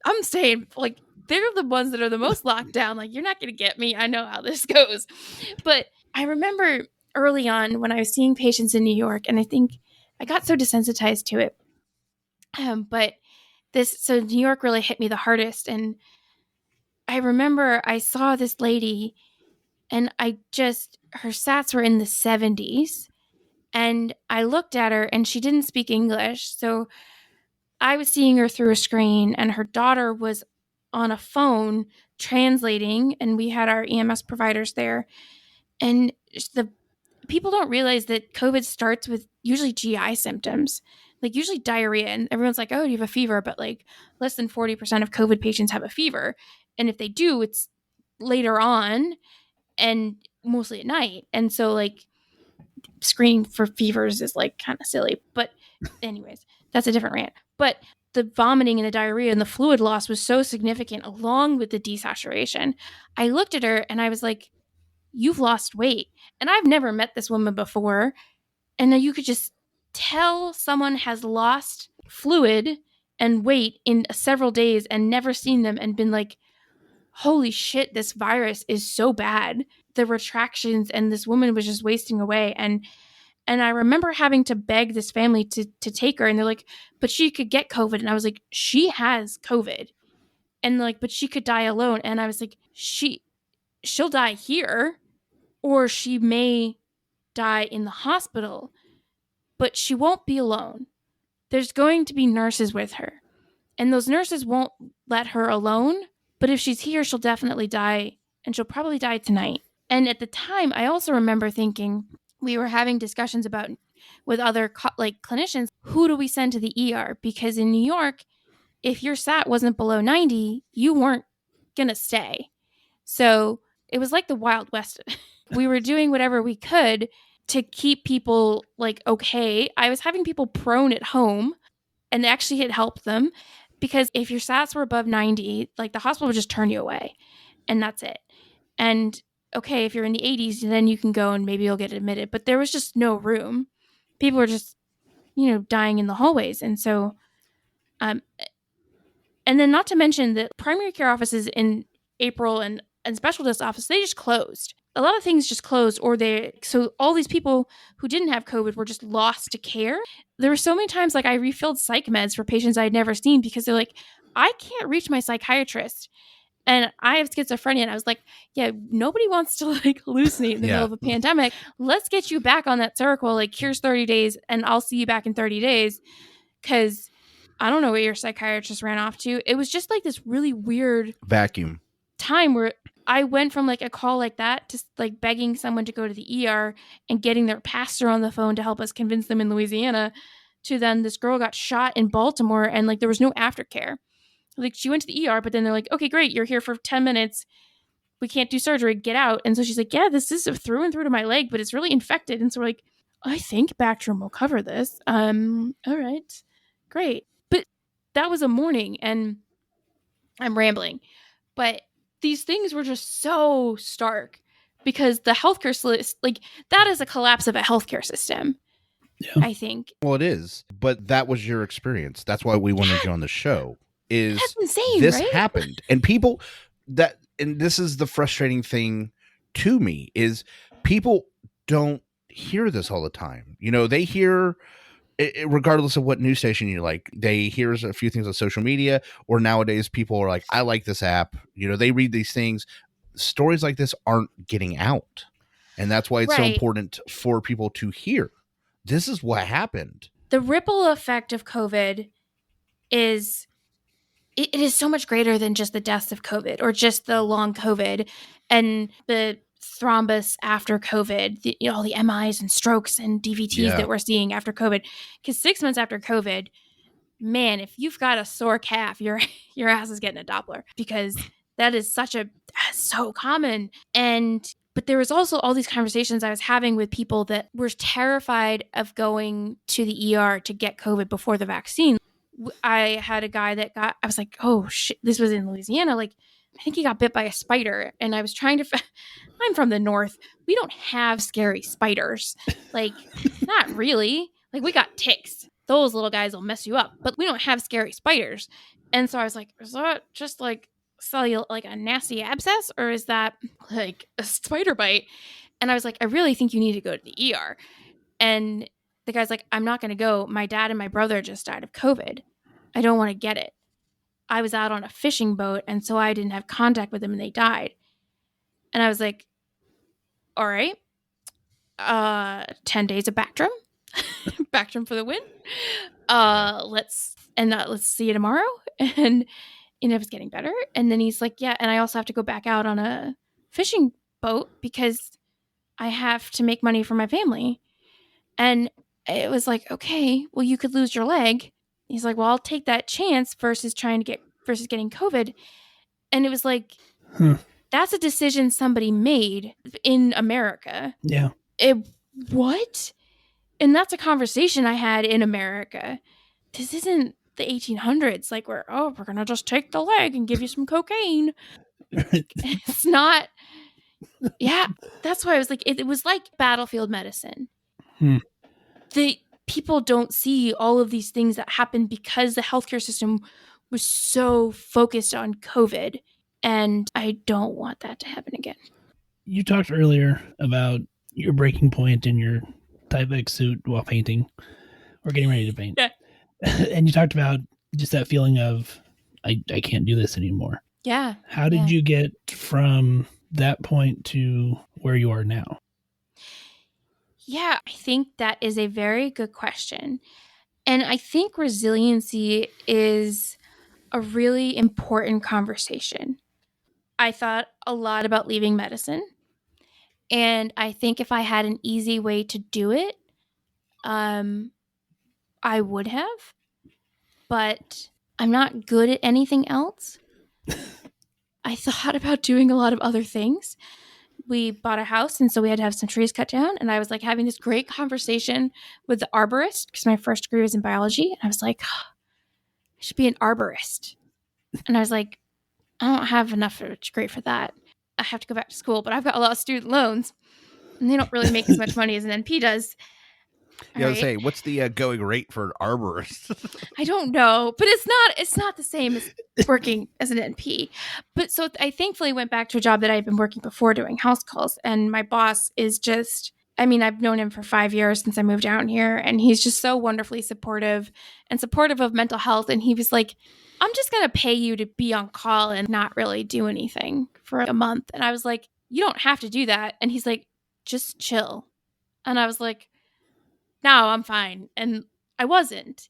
Speaker 5: I'm staying. Like, they're the ones that are the most locked down. Like, you're not going to get me. I know how this goes. But I remember early on when I was seeing patients in New York, and I think I got so desensitized to it. But so New York really hit me the hardest. And I remember I saw this lady, and her sats were in the 70s. And I looked at her, and she didn't speak English. So I was seeing her through a screen, and her daughter was on a phone translating, and we had our EMS providers there. And people don't realize that COVID starts with usually GI symptoms, like usually diarrhea. And everyone's like, oh, you have a fever. But like less than 40% of COVID patients have a fever. And if they do, it's later on and mostly at night. And so like screening for fevers is like kind of silly. But anyways, that's a different rant. But the vomiting and the diarrhea and the fluid loss was so significant along with the desaturation. I looked at her and I was like, you've lost weight. And I've never met this woman before. And then you could just tell someone has lost fluid and weight in several days and never seen them and been like, holy shit, this virus is so bad. The retractions and this woman was just wasting away. And I remember having to beg this family to take her. And they're like, but she could get COVID. And I was like, she has COVID. And like, but she could die alone. And I was like, she'll die here, or she may die in the hospital, but she won't be alone. There's going to be nurses with her. And those nurses won't let her alone. But if she's here, she'll definitely die. And she'll probably die tonight. And at the time, I also remember thinking, we were having discussions about with other clinicians, who do we send to the ER? Because in New York, if your SAT wasn't below 90, you weren't going to stay. So it was like the Wild West. We were doing whatever we could to keep people like okay. I was having people prone at home, and actually it helped them, because if your SATs were above 90, like the hospital would just turn you away, and that's it. And okay, if you're in the 80s, then you can go and maybe you'll get admitted. But there was just no room. People were just, dying in the hallways. And so, and then not to mention that primary care offices in April and specialist office, they just closed. A lot of things just closed, so all these people who didn't have COVID were just lost to care. There were so many times like I refilled psych meds for patients I had never seen because they're like, I can't reach my psychiatrist. And I have schizophrenia. And I was like, yeah, nobody wants to like hallucinate in the middle of a pandemic. Let's get you back on that Seroquel, like here's 30 days and I'll see you back in 30 days. Cause I don't know where your psychiatrist ran off to. It was just like this really weird
Speaker 3: vacuum
Speaker 5: time where I went from like a call like that to like begging someone to go to the ER and getting their pastor on the phone to help us convince them in Louisiana, to then this girl got shot in Baltimore and like there was no aftercare. Like she went to the ER, but then they're like, okay, great. You're here for 10 minutes. We can't do surgery. Get out. And so she's like, yeah, this is through and through to my leg, but it's really infected. And so we're like, I think Bactrim will cover this. All right, great. But that was a morning, and I'm rambling, but these things were just so stark because the healthcare like that is a collapse of a healthcare system. Yeah. I think.
Speaker 3: Well, it is, but that was your experience. That's why we wanted you on the show. That's
Speaker 5: insane,
Speaker 3: this
Speaker 5: right?
Speaker 3: happened, and and this is the frustrating thing to me, is people don't hear this all the time. They hear, regardless of what news station you like, they hear a few things on social media, or nowadays people are like, I like this app. They read these things. Stories like this aren't getting out, and that's why it's so important for people to hear. This is what happened.
Speaker 5: The ripple effect of COVID is. It is so much greater than just the deaths of COVID or just the long COVID and the thrombus after COVID, all the MIs and strokes and DVTs that we're seeing after COVID. Because 6 months after COVID, man, if you've got a sore calf, your ass is getting a Doppler, because that is so common. But there was also all these conversations I was having with people that were terrified of going to the ER to get COVID before the vaccine. I had a guy I was like, oh shit, this was in Louisiana. Like, I think he got bit by a spider. And I was trying to, I'm from the North. We don't have scary spiders. Like, not really. Like, we got ticks. Those little guys will mess you up, but we don't have scary spiders. And so I was like, is that just like like a nasty abscess, or is that like a spider bite? And I was like, I really think you need to go to the ER. And the guy's like, I'm not going to go. My dad and my brother just died of COVID. I don't want to get it. I was out on a fishing boat, and so I didn't have contact with them, and they died. And I was like, all right, 10 days of Bactrim. Bactrim for the win. Let's see you tomorrow. And it was getting better. And then he's like, yeah, and I also have to go back out on a fishing boat because I have to make money for my family. And it was like, okay, well, you could lose your leg. He's like, well, I'll take that chance versus getting COVID. And it was like, that's a decision somebody made in America.
Speaker 4: Yeah.
Speaker 5: What? And that's a conversation I had in America. This isn't the 1800s, like we're going to just take the leg and give you some cocaine. It's not. Yeah, that's why I was like, it was like battlefield medicine. The people don't see all of these things that happen because the healthcare system was so focused on COVID. And I don't want that to happen again.
Speaker 4: You talked earlier about your breaking point in your Tyvek suit while painting or getting ready to paint.
Speaker 5: Yeah.
Speaker 4: And you talked about just that feeling of, I can't do this anymore.
Speaker 5: Yeah.
Speaker 4: How did you get from that point to where you are now?
Speaker 5: Yeah, I think that is a very good question. And I think resiliency is a really important conversation. I thought a lot about leaving medicine. And I think if I had an easy way to do it, I would have. But I'm not good at anything else. I thought about doing a lot of other things. We bought a house, and so we had to have some trees cut down. And I was like having this great conversation with the arborist because my first degree was in biology. And I was like, I should be an arborist. And I was like, I don't have enough of a degree for that. I have to go back to school, but I've got a lot of student loans, and they don't really make as much money as an NP does.
Speaker 3: Yeah, I was saying, what's the going rate for an arborist?
Speaker 5: I don't know, but it's not the same as working as an NP. But so I thankfully went back to a job that I had been working before doing house calls. And my boss is just, I mean, I've known him for 5 years since I moved down here, and he's just so wonderfully supportive of mental health. And he was like, I'm just going to pay you to be on call and not really do anything for a month. And I was like, you don't have to do that. And he's like, just chill. And I was like, no, I'm fine. And I wasn't.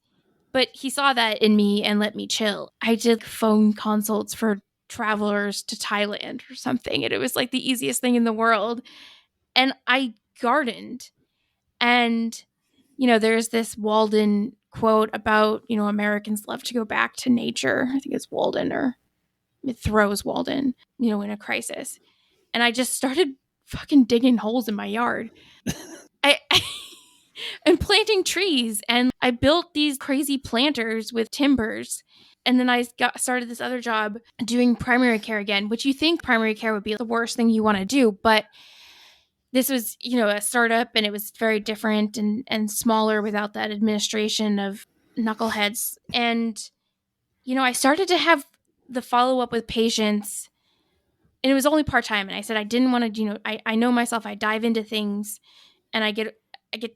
Speaker 5: But he saw that in me and let me chill. I did phone consults for travelers to Thailand or something. And it was like the easiest thing in the world. And I gardened. And, there's this Walden quote about, Americans love to go back to nature. I think it's Walden or Thoreau's Walden, in a crisis. And I just started fucking digging holes in my yard. And planting trees. And I built these crazy planters with timbers. And then I started this other job doing primary care again, which you think primary care would be the worst thing you want to do. But this was, a startup, and it was very different and smaller without that administration of knuckleheads. And, I started to have the follow-up with patients, and it was only part-time. And I said, I didn't want to, I know myself, I dive into things and I get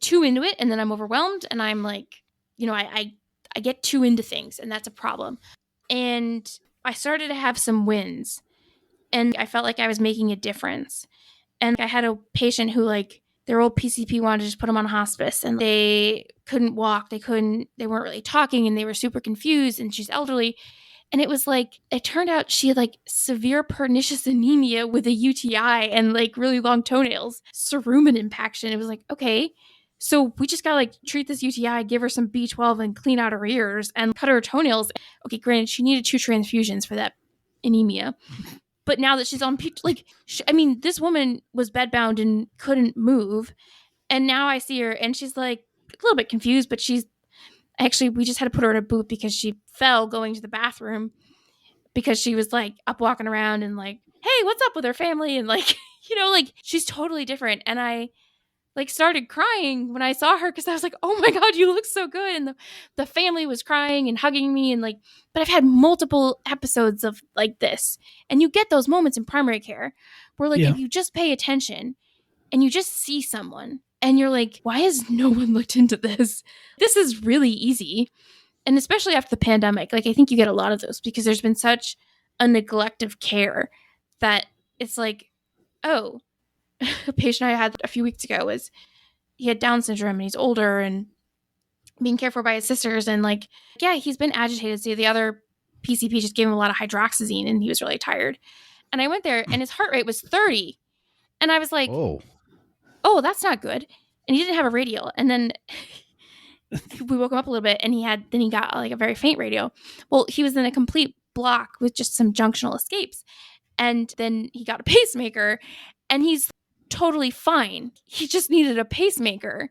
Speaker 5: too into it, and then I'm overwhelmed, and I'm like, I get too into things, and that's a problem. And I started to have some wins, and I felt like I was making a difference. And I had a patient who, like, their old PCP wanted to just put them on hospice, and they couldn't walk, they weren't really talking, and they were super confused, and she's elderly. And it was like, it turned out she had like severe pernicious anemia with a UTI and like really long toenails, cerumen impaction. It was like, okay, so we just gotta like treat this UTI, give her some B12 and clean out her ears and cut her toenails. Okay, granted, she needed 2 transfusions for that anemia. But now that she's on, this woman was bedbound and couldn't move. And now I see her and she's like a little bit confused, but we just had to put her in a boot because she fell going to the bathroom because she was like up walking around and like, hey, what's up with her family? And like, she's totally different. And I like started crying when I saw her because I was like, oh my God, you look so good. And the family was crying and hugging me and like, but I've had multiple episodes of like this. And you get those moments in primary care where like, if you just pay attention and you just see someone and you're like, why has no one looked into this? This is really easy. And especially after the pandemic, like I think you get a lot of those because there's been such a neglect of care that it's like, oh, a patient I had a few weeks ago he had Down syndrome and he's older and being cared for by his sisters. And like, yeah, he's been agitated. So the other PCP just gave him a lot of hydroxyzine and he was really tired. And I went there and his heart rate was 30. And I was like,
Speaker 3: oh,
Speaker 5: oh, that's not good. And he didn't have a radial. And then we woke him up a little bit, and he got like a very faint radial. Well, he was in a complete block with just some junctional escapes. And then he got a pacemaker, and he's totally fine. He just needed a pacemaker.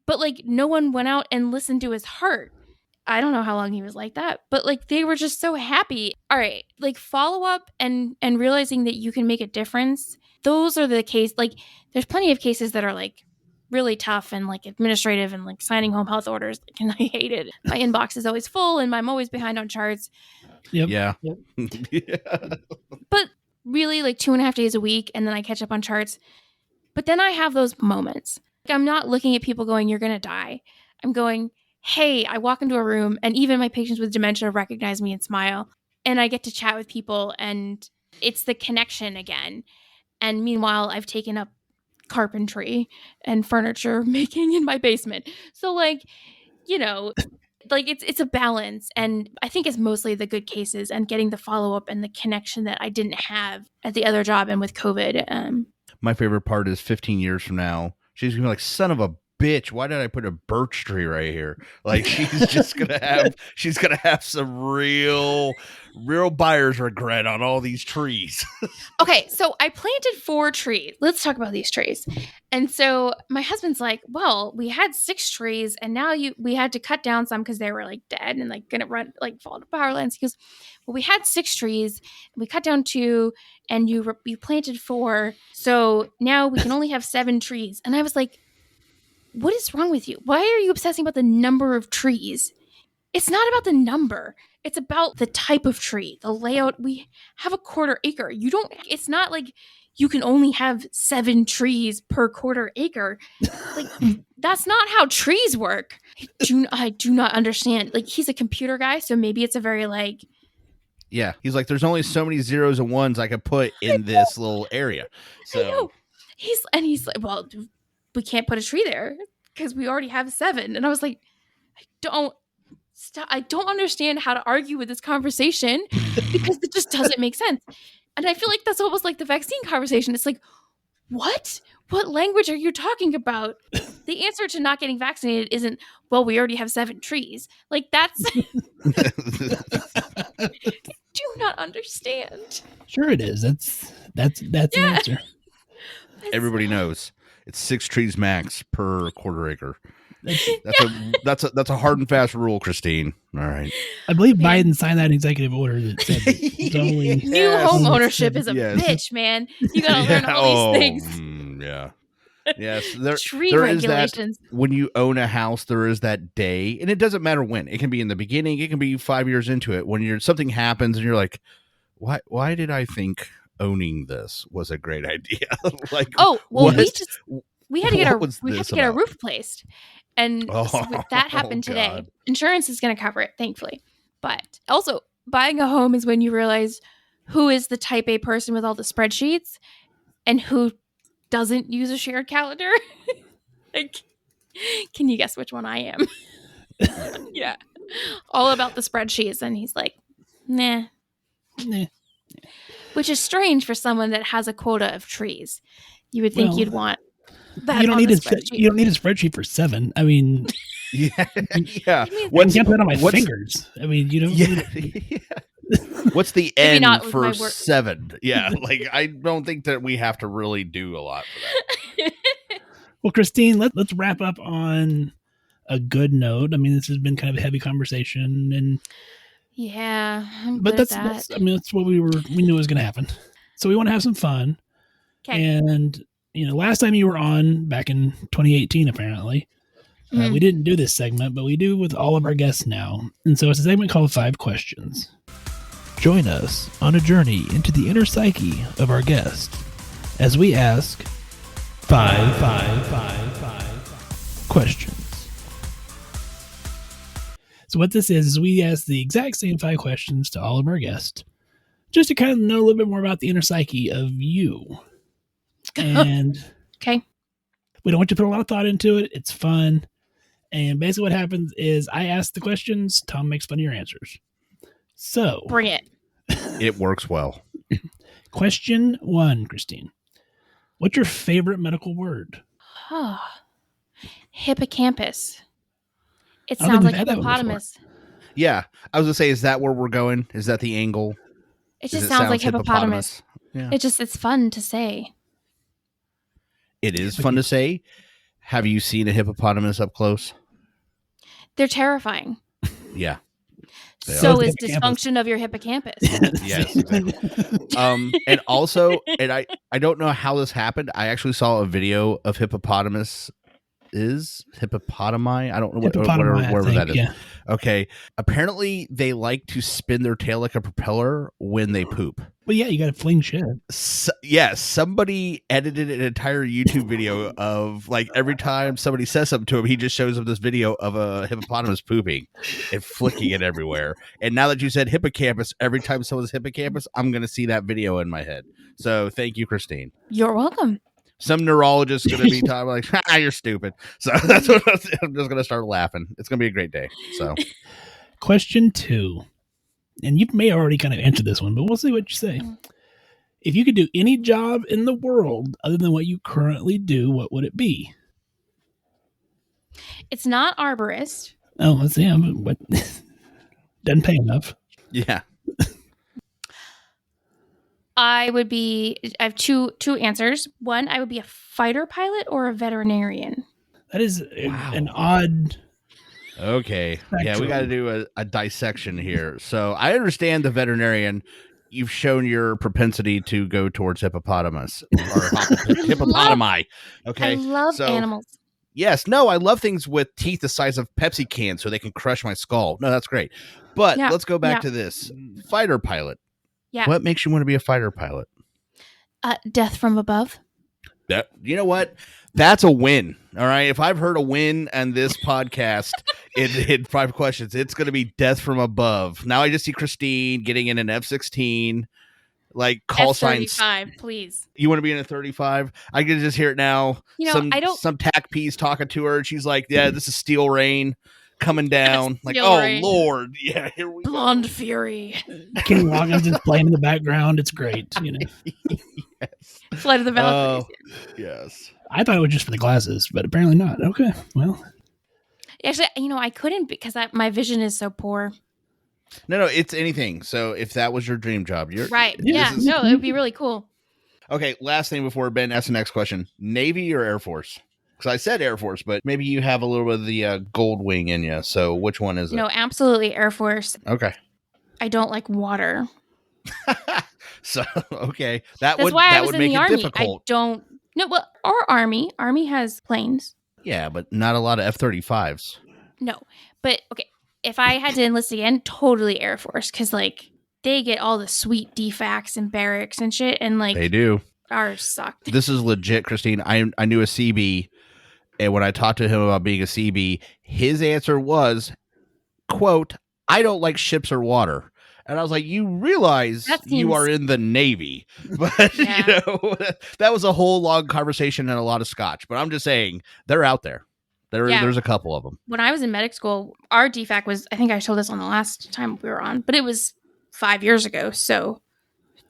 Speaker 5: But like no one went out and listened to his heart. I don't know how long he was like that, but like they were just so happy. All right, like follow up and realizing that you can make a difference. Those are the case. Like there's plenty of cases that are like really tough and like administrative and like signing home health orders. Like, and I hate it. My inbox is always full and I'm always behind on charts.
Speaker 4: Yep.
Speaker 3: Yeah.
Speaker 4: Yep.
Speaker 5: But really like 2.5 days a week, and then I catch up on charts. But then I have those moments. Like, I'm not looking at people going, you're going to die. I'm going, hey, I walk into a room and even my patients with dementia recognize me and smile. And I get to chat with people, and it's the connection again. And meanwhile, I've taken up carpentry and furniture making in my basement. So like, you know, like it's a balance. And I think it's mostly the good cases and getting the follow-up and the connection that I didn't have at the other job and with COVID.
Speaker 3: My favorite part is 15 years from now, she's gonna be like, son of a bitch, why did I put a birch tree right here? Like she's just gonna have some real buyer's regret on all these trees.
Speaker 5: Okay, so I planted 4 trees. Let's talk about these trees. And so my husband's like, well, we had 6 trees, and now we had to cut down some because they were like dead and like gonna fall to power lines. He goes, well, we had 6 trees, and we cut down 2, and you planted 4, so now we can only have 7 trees. And I was like, what is wrong with you? Why are you obsessing about the number of trees? It's not about the number. It's about the type of tree, the layout. We have a 1/4 acre. It's not like you can only have 7 trees per 1/4 acre. Like, that's not how trees work. I do not understand. Like, he's a computer guy, so maybe it's a very like.
Speaker 3: Yeah. He's like, there's only so many zeros and ones I could put in this little area. So
Speaker 5: I know. He's like, well, we can't put a tree there because we already have 7. And I was like, I don't understand how to argue with this conversation because it just doesn't make sense. And I feel like that's almost like the vaccine conversation. It's like, what language are you talking about? The answer to not getting vaccinated isn't, well, we already have 7 trees. Like that's do not understand.
Speaker 4: Sure it is. That's an answer.
Speaker 3: everybody knows it's 6 trees max per 1/4 acre. That's a hard and fast rule, Christine. All right.
Speaker 4: I believe Biden signed that executive order that said it's only
Speaker 5: new home ownership is a bitch, man. You gotta learn all these things.
Speaker 3: Yeah. Yes, there
Speaker 5: regulations.
Speaker 3: Is that when you own a house, there is that day, and it doesn't matter when. It can be in the beginning, it can be 5 years into it. When something happens and you're like, why did I think owning this was a great idea? Like,
Speaker 5: oh well, we had to get our roof replaced. And that happened today. God. Insurance is going to cover it, thankfully. But also, buying a home is when you realize who is the type A person with all the spreadsheets and who doesn't use a shared calendar. Like, can you guess which one I am? Yeah. All about the spreadsheets. And he's like, nah. Which is strange for someone that has a quota of trees. You would think you'd want that. You don't need a
Speaker 4: spreadsheet for 7. I mean,
Speaker 3: yeah.
Speaker 4: I can't put it on my fingers. I mean, you don't.
Speaker 3: Yeah. What's the end for 7? Yeah, like I don't think that we have to really do a lot for that.
Speaker 4: Well, Christine, let's wrap up on a good note. I mean, this has been kind of a heavy conversation, and that's I mean, that's what we knew was going to happen. So we want to have some fun. Okay. And last time you were on back in 2018, apparently, we didn't do this segment, but we do with all of our guests now. And so it's a segment called 5 Questions. Join us on a journey into the inner psyche of our guest as we ask 5 questions. So what this is we ask the exact same 5 questions to all of our guests, just to kind of know a little bit more about the inner psyche of you. And
Speaker 5: okay,
Speaker 4: we don't want you to put a lot of thought into it. It's fun. And basically what happens is I ask the questions, Tom makes fun of your answers. So
Speaker 5: bring it.
Speaker 3: It works well.
Speaker 4: Question 1, Christine. What's your favorite medical word?
Speaker 5: Oh, hippocampus. It
Speaker 4: I don't think
Speaker 5: sounds
Speaker 4: we've
Speaker 5: like
Speaker 4: had that one before.
Speaker 5: hippopotamus.
Speaker 3: Yeah, I was gonna say, is that where we're going? Is that the angle?
Speaker 5: It
Speaker 3: Is
Speaker 5: just
Speaker 3: it
Speaker 5: sounds like hippopotamus.
Speaker 3: Yeah,
Speaker 5: It's fun to say.
Speaker 3: it is fun to say. Have you seen a hippopotamus up close?
Speaker 5: They're terrifying.
Speaker 3: Yeah. They
Speaker 5: So
Speaker 3: are.
Speaker 5: is dysfunction of your hippocampus.
Speaker 3: Yes, exactly. And also, and I don't know how this happened. I actually saw a video of hippopotamus. Is hippopotami? I don't know whatever that is.
Speaker 4: Yeah.
Speaker 3: Okay. Apparently, they like to spin their tail like a propeller when they poop.
Speaker 4: Well, yeah, you got to fling shit.
Speaker 3: Somebody edited an entire YouTube video of like every time somebody says something to him, he just shows them this video of a hippopotamus pooping and flicking it everywhere. And now that you said hippocampus, every time someone says hippocampus, I'm going to see that video in my head. So thank you, Christine.
Speaker 5: You're welcome.
Speaker 3: Some neurologist going to be talking like, you're stupid. So that's what I'm just going to start laughing. It's going to be a great day. So,
Speaker 4: Question 2, and you may already kind of answer this one, but we'll see what you say. If you could do any job in the world other than what you currently do, what would it be?
Speaker 5: It's not arborist.
Speaker 4: Oh, let's see. What doesn't pay enough.
Speaker 3: yeah.
Speaker 5: I have two answers. One, I would be a fighter pilot or a veterinarian.
Speaker 4: That is an odd.
Speaker 3: Okay. Yeah, we got to do a dissection here. So I understand the veterinarian. You've shown your propensity to go towards hippopotamus or hippopotami. Okay.
Speaker 5: I love animals.
Speaker 3: Yes. No, I love things with teeth the size of Pepsi cans so they can crush my skull. No, that's great. But let's go back to this. Fighter pilot.
Speaker 5: Yeah.
Speaker 3: What makes you want to be a fighter pilot?
Speaker 5: Death from above.
Speaker 3: You know what? That's a win. All right. If I've heard a win on this podcast in 5 questions, it's going to be death from above. Now I just see Christine getting in an F-16, like call
Speaker 5: F-35,
Speaker 3: signs.
Speaker 5: Please.
Speaker 3: You want to be in a 35? I can just hear it now. Some tack piece talking to her. She's like, yeah, this is steel rain coming down. Like, rain. Lord. Yeah, here we
Speaker 5: Blonde
Speaker 3: go.
Speaker 5: Fury.
Speaker 4: Kenny Loggins just playing in the background. It's great.
Speaker 3: Yes.
Speaker 5: Flight of the Valkyries.
Speaker 3: Yes.
Speaker 4: I thought it was just for the glasses, but apparently not. Okay, well.
Speaker 5: Actually, I couldn't because my vision is so poor.
Speaker 3: No, it's anything. So if that was your dream job, you're
Speaker 5: right. Yeah, no, it would be really cool.
Speaker 3: Okay, last thing before Ben asks the next question. Navy or Air Force? Because I said Air Force, but maybe you have a little bit of the gold wing in you. So which one is it?
Speaker 5: No, absolutely Air Force.
Speaker 3: Okay.
Speaker 5: I don't like water.
Speaker 3: So, okay. That's
Speaker 5: why
Speaker 3: that
Speaker 5: I was
Speaker 3: would
Speaker 5: in
Speaker 3: make
Speaker 5: the
Speaker 3: it
Speaker 5: Army.
Speaker 3: difficult.
Speaker 5: I don't... No, well, our Army. Army has planes.
Speaker 3: Yeah, but not a lot of F-35s.
Speaker 5: No, but okay. If I had to enlist again, totally Air Force. Because, they get all the sweet defacts and barracks and shit. And,
Speaker 3: they do.
Speaker 5: Ours sucked.
Speaker 3: This is legit, Christine. I knew a CB. And when I talked to him about being a CB, his answer was, quote, I don't like ships or water. And I was like, you realize you are in the Navy. But, that was a whole long conversation and a lot of scotch. But I'm just saying, they're out there. There's a couple of them.
Speaker 5: When I was in medic school, our DFAC was, I think I told this on the last time we were on, but it was 5 years ago. So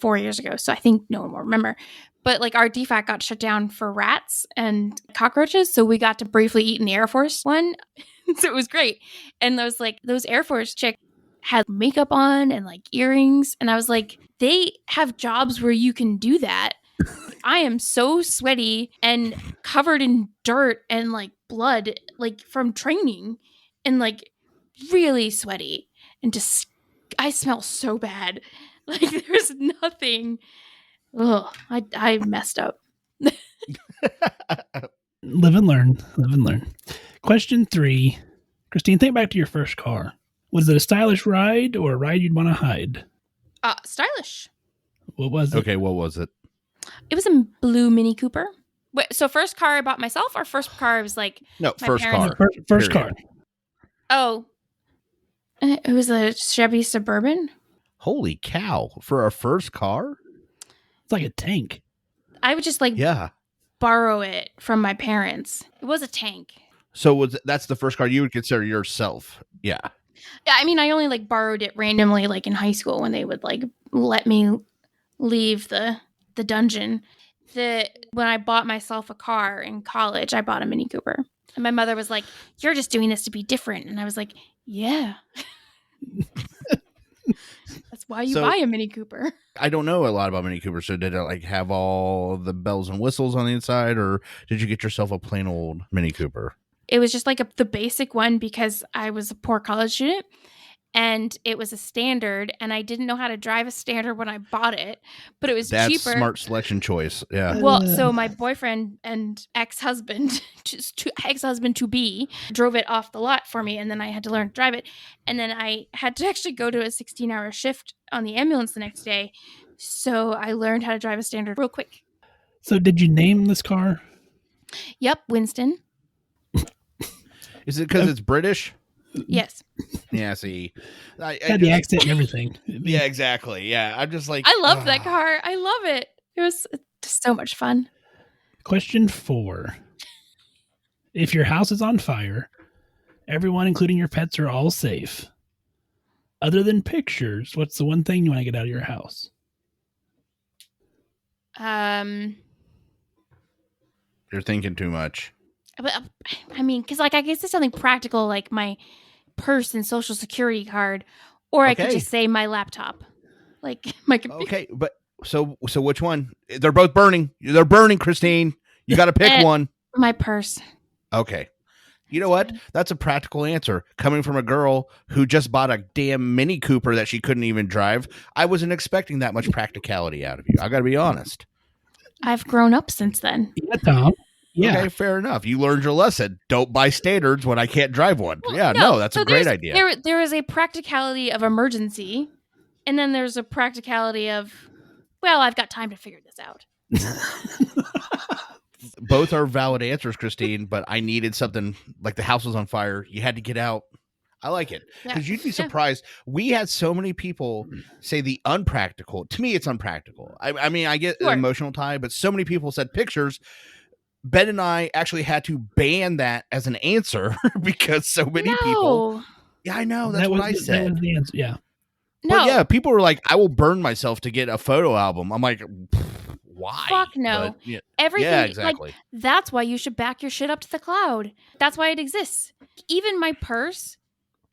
Speaker 5: 4 years ago. So I think no one will remember. But our DFAC got shut down for rats and cockroaches. So we got to briefly eat in the Air Force one. So it was great. And those Air Force chicks had makeup on and earrings. And I was like, they have jobs where you can do that. I am so sweaty and covered in dirt and blood, from training and really sweaty and just, I smell so bad. There's nothing. Ugh, I messed up.
Speaker 4: Live and learn. Question 3. Christine, think back to your first car. Was it a stylish ride or a ride you'd want to hide?
Speaker 5: Stylish.
Speaker 4: What was it?
Speaker 3: Okay, what was it?
Speaker 5: It was a blue Mini Cooper. Wait, so first car I bought myself or first car I was
Speaker 3: No, first car.
Speaker 4: First car.
Speaker 5: Oh. It was a Chevy Suburban.
Speaker 3: Holy cow. For a first car?
Speaker 4: It's like a tank.
Speaker 5: I would just borrow it from my parents. It was a tank.
Speaker 3: So that's the first car you would consider yourself? Yeah.
Speaker 5: Yeah, I mean, I only borrowed it randomly in high school when they would let me leave the dungeon. when I bought myself a car in college, I bought a Mini Cooper. And my mother was like, "You're just doing this to be different." And I was like, "Yeah." That's why you buy a Mini Cooper.
Speaker 3: I don't know a lot about Mini Cooper. So did it like have all the bells and whistles on the inside, or did you get yourself a plain old Mini Cooper?
Speaker 5: It was just like the basic one because I was a poor college student. And it was a standard, and I didn't know how to drive a standard when I bought it, but it was
Speaker 3: That's
Speaker 5: cheaper.
Speaker 3: Smart selection choice. Yeah.
Speaker 5: Well, so my boyfriend and ex-husband to be drove it off the lot for me, and then I had to learn to drive it. And then I had to actually go to a 16-hour shift on the ambulance the next day. So I learned how to drive a standard real quick.
Speaker 4: So did you name this car?
Speaker 5: Yep, Winston.
Speaker 3: Is it because it's British?
Speaker 5: Yes.
Speaker 3: Yeah, see. I
Speaker 4: Had the accent and everything.
Speaker 3: Yeah, exactly. Yeah, I'm just like...
Speaker 5: I love that car. I love it. It was just so much fun.
Speaker 4: Question 4. If your house is on fire, everyone, including your pets, are all safe. Other than pictures, what's the one thing you want to get out of your house?
Speaker 3: You're thinking too much.
Speaker 5: I mean, because like I guess it's something practical like my purse and social security card, or I could just say my laptop, like my computer.
Speaker 3: Okay, but so which one? They're both burning. They're burning, Christine. You got to pick one.
Speaker 5: My purse.
Speaker 3: Okay. You know what? That's a practical answer coming from a girl who just bought a damn Mini Cooper that she couldn't even drive. I wasn't expecting that much practicality out of you. I got to be honest.
Speaker 5: I've grown up since then.
Speaker 4: Yeah, Tom. Yeah.
Speaker 3: Okay, fair enough. You learned your lesson. Don't buy standards when I can't drive one.
Speaker 5: Well,
Speaker 3: yeah, no, that's a great idea.
Speaker 5: There is a practicality of emergency, and then there's a practicality of, well, I've got time to figure this out.
Speaker 3: Both are valid answers, Christine, but I needed something like the house was on fire. You had to get out. I like it because you'd be surprised. We had so many people say the unpractical. To me, it's unpractical. I mean, I get an emotional tie, but so many people said pictures. Ben and I actually had to ban that as an answer because so many people. Yeah, I know. That's what I said.
Speaker 4: That was the answer. Yeah.
Speaker 5: No.
Speaker 3: But yeah, people were like, I will burn myself to get a photo album. I'm like, why?
Speaker 5: Fuck no.
Speaker 3: But, yeah.
Speaker 5: Everything.
Speaker 3: Yeah, exactly.
Speaker 5: Like, that's why you should back your shit up to the cloud. That's why it exists. Even my purse,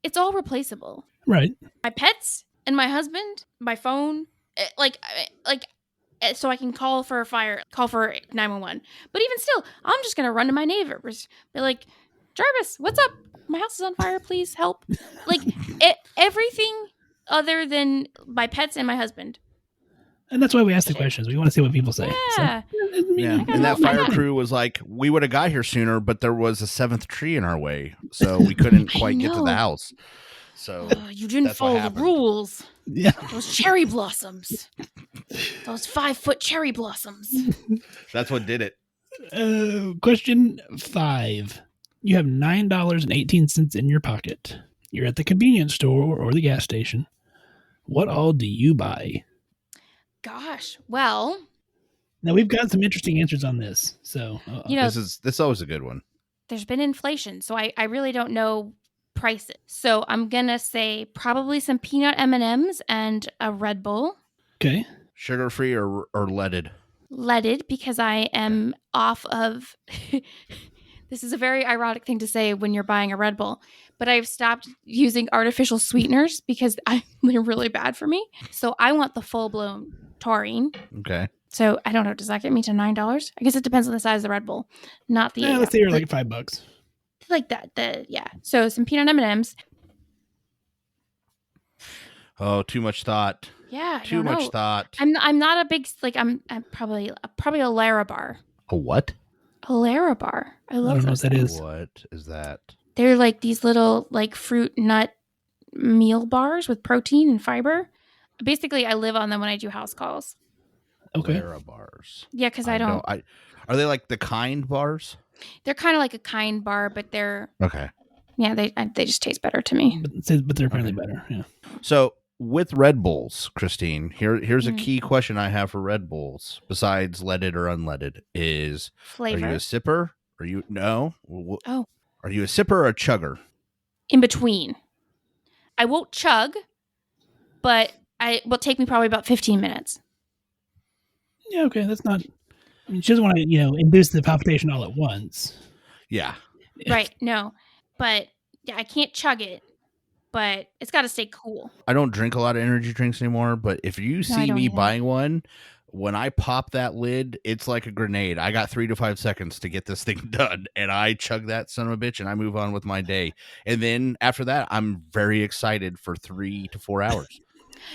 Speaker 5: it's all replaceable.
Speaker 4: Right.
Speaker 5: My pets and my husband, my phone, so I can call for 911. But even still, I'm just going to run to my neighbors. Be like, Jarvis, what's up? My house is on fire. Please help. Like everything other than my pets and my husband.
Speaker 4: And that's why we ask the questions. We want to see what people say.
Speaker 5: Yeah.
Speaker 4: So,
Speaker 3: yeah. And that fire crew was like, we would have got here sooner, but there was a 7th tree in our way. So we couldn't quite get to the house. So
Speaker 5: you didn't follow the rules.
Speaker 4: Yeah.
Speaker 5: Those cherry blossoms. Those 5-foot cherry blossoms.
Speaker 3: That's what did it.
Speaker 4: Question 5. You have $9.18 in your pocket. You're at the convenience store or the gas station. What all do you buy?
Speaker 5: Gosh, well.
Speaker 4: Now we've got some interesting answers on this. So
Speaker 3: this is always a good one.
Speaker 5: There's been inflation, so I really don't know prices. So I'm gonna say probably some peanut M&Ms and a Red Bull.
Speaker 4: Okay.
Speaker 3: Sugar-free or leaded?
Speaker 5: Leaded, because I am off of. This is a very ironic thing to say when you're buying a Red Bull, but I've stopped using artificial sweeteners because they're really bad for me. So I want the full-blown taurine.
Speaker 3: Okay.
Speaker 5: So I don't know. Does that get me to $9? I guess it depends on the size of the Red Bull, not the.
Speaker 4: Yeah, let's say you're like $5.
Speaker 5: Like that. So some peanut M&Ms.
Speaker 3: Oh, too much thought.
Speaker 5: Yeah.
Speaker 3: Too much thought.
Speaker 5: I'm not a big I'm probably a Larabar.
Speaker 3: A what?
Speaker 5: A Larabar. I love
Speaker 4: I don't know what that is.
Speaker 3: What is that?
Speaker 5: They're like these little like fruit nut meal bars with protein and fiber. Basically, I live on them when I do house calls.
Speaker 4: Okay.
Speaker 3: Larabars.
Speaker 5: Yeah, because I don't.
Speaker 3: Are they like the Kind bars?
Speaker 5: They're kind of like a Kind bar, but they're
Speaker 3: okay.
Speaker 5: Yeah, they just taste better to me.
Speaker 4: But they're apparently better. Yeah.
Speaker 3: So with Red Bulls, Christine, here's a key question I have for Red Bulls, besides leaded or unleaded, is
Speaker 5: flavor.
Speaker 3: Are you a sipper? Are you no?
Speaker 5: Oh.
Speaker 3: Are you a sipper or a chugger?
Speaker 5: In between. I won't chug, but it will take me probably about 15 minutes.
Speaker 4: Yeah, okay. That's not She doesn't want to, induce the palpitation all at once.
Speaker 3: Yeah.
Speaker 5: Right. No. But yeah, I can't chug it, but it's got to stay cool.
Speaker 3: I don't drink a lot of energy drinks anymore, but if you see
Speaker 5: don't
Speaker 3: me
Speaker 5: either.
Speaker 3: buying one, when I pop that lid, it's like a grenade. I got 3 to 5 seconds to get this thing done, and I chug that son of a bitch, and I move on with my day. And then after that, I'm very excited for 3 to 4 hours.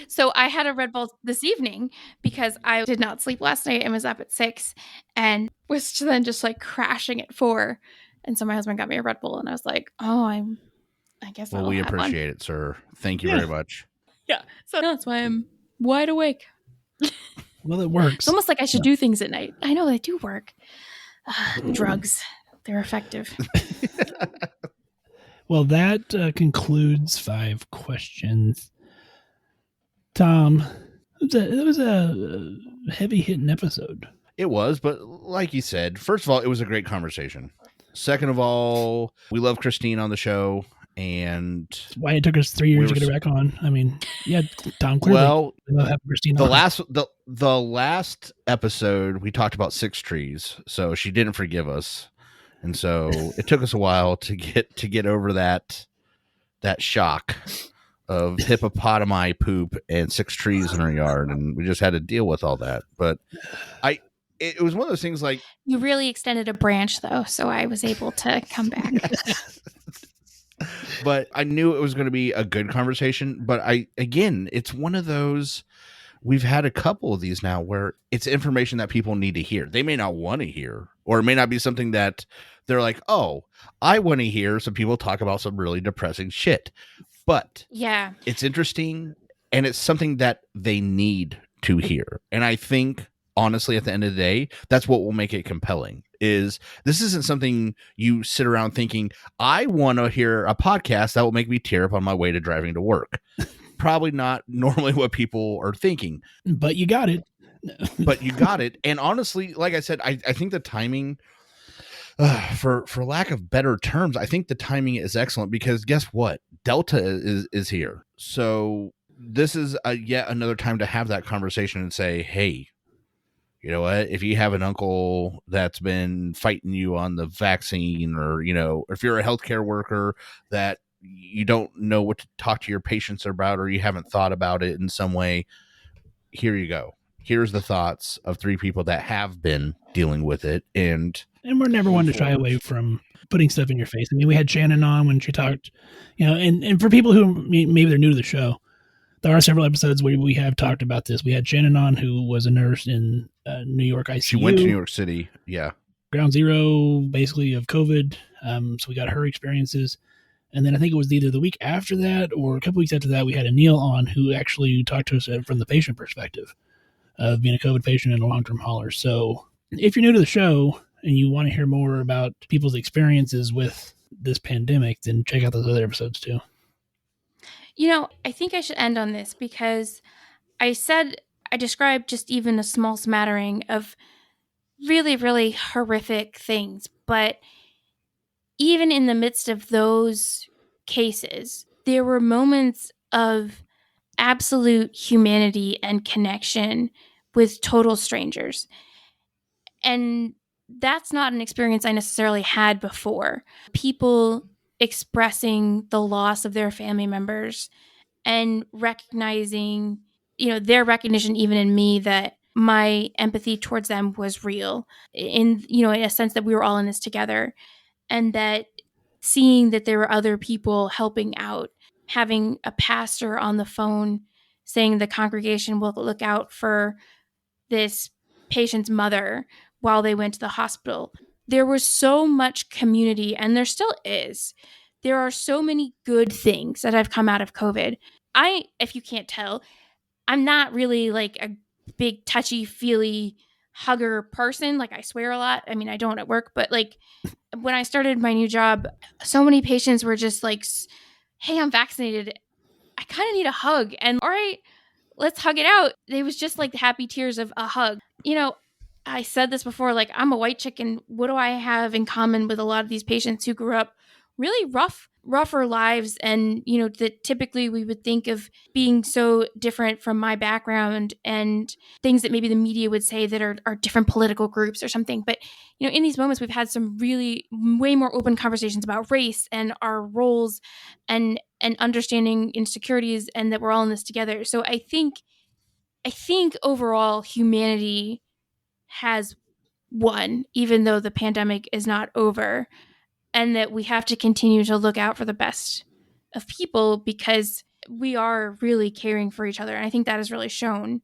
Speaker 5: So I had a Red Bull this evening because I did not sleep last night and was up at 6 and was then just like crashing at 4. And so my husband got me a Red Bull and I was like, oh, I guess
Speaker 3: Well,
Speaker 5: I'll
Speaker 3: we
Speaker 5: have one.
Speaker 3: appreciate it, sir. Thank you very much.
Speaker 5: Yeah. So that's why I'm wide awake.
Speaker 4: Well, it works.
Speaker 5: It's almost like I should do things at night. I know they do work. Drugs, they're effective.
Speaker 4: Well, that concludes 5 questions. Tom, it was a heavy-hitting episode.
Speaker 3: It was, but like you said, first of all, it was a great conversation. Second of all, we love Christine on the show, and
Speaker 4: That's why it took us 3 years to get her back on. I mean, yeah, Tom, clearly
Speaker 3: well,
Speaker 4: we love having Christine
Speaker 3: the
Speaker 4: on.
Speaker 3: last episode we talked about 6 trees, so she didn't forgive us, and so it took us a while to get over that shock of hippopotami poop and 6 trees in her yard, and we just had to deal with all that. But it was one of those things like,
Speaker 5: You really extended a branch though, so I was able to come back.
Speaker 3: but I knew it was going to be a good conversation. But it's one of those, we've had a couple of these now where it's information that people need to hear. They may not want to hear, or it may not be something that they're like, oh, I want to hear some people talk about some really depressing shit. But
Speaker 5: Yeah.
Speaker 3: it's interesting, and it's something that they need to hear. And I think, honestly, at the end of the day, that's what will make it compelling. Is this isn't something you sit around thinking, I want to hear a podcast that will make me tear up on my way to driving to work. Probably not normally what people are thinking.
Speaker 4: But you got it.
Speaker 3: But you got it. And honestly, like I said, I think the timing, for lack of better terms, I think the timing is excellent, because guess what? Delta is here. So this is yet another time to have that conversation and say, hey, you know what? If you have an uncle that's been fighting you on the vaccine, or, if you're a healthcare worker that you don't know what to talk to your patients about, or you haven't thought about it in some way, here you go. Here's the thoughts of 3 people that have been dealing with it. And
Speaker 4: we're never one to shy away from putting stuff in your face. I mean, we had Shannon on when she talked, and for people who maybe they're new to the show, there are several episodes where we have talked about this. We had Shannon on, who was a nurse in New York ICU.
Speaker 3: She went to New York City. Yeah.
Speaker 4: Ground zero, basically, of COVID. So we got her experiences. And then I think it was either the week after that or a couple weeks after that, we had Anil on, who actually talked to us from the patient perspective of being a COVID patient and a long-term hauler. So if you're new to the show and you want to hear more about people's experiences with this pandemic, then check out those other episodes too.
Speaker 5: I think I should end on this, because I described just even a small smattering of really, really horrific things. But even in the midst of those cases, there were moments of absolute humanity and connection with total strangers. And that's not an experience I necessarily had before. People expressing the loss of their family members and recognizing, their recognition even in me that my empathy towards them was real, in a sense that we were all in this together, and that seeing that there were other people helping out, having a pastor on the phone saying the congregation will look out for this patient's mother while they went to the hospital. There was so much community, and there still is. There are so many good things that have come out of COVID. If you can't tell, I'm not really like a big touchy-feely hugger person. Like, I swear a lot. I mean, I don't at work, but like when I started my new job, so many patients were just like, hey, I'm vaccinated. I kind of need a hug. And all right, let's hug it out. It was just like the happy tears of a hug. I said this before, like, I'm a white chick, and what do I have in common with a lot of these patients who grew up really rougher lives, and that typically we would think of being so different from my background, and things that maybe the media would say that are different political groups or something. But in these moments, we've had some really way more open conversations about race and our roles and understanding insecurities, and that we're all in this together. So I think overall humanity has won, even though the pandemic is not over, and that we have to continue to look out for the best of people, because we are really caring for each other. And I think that is really shown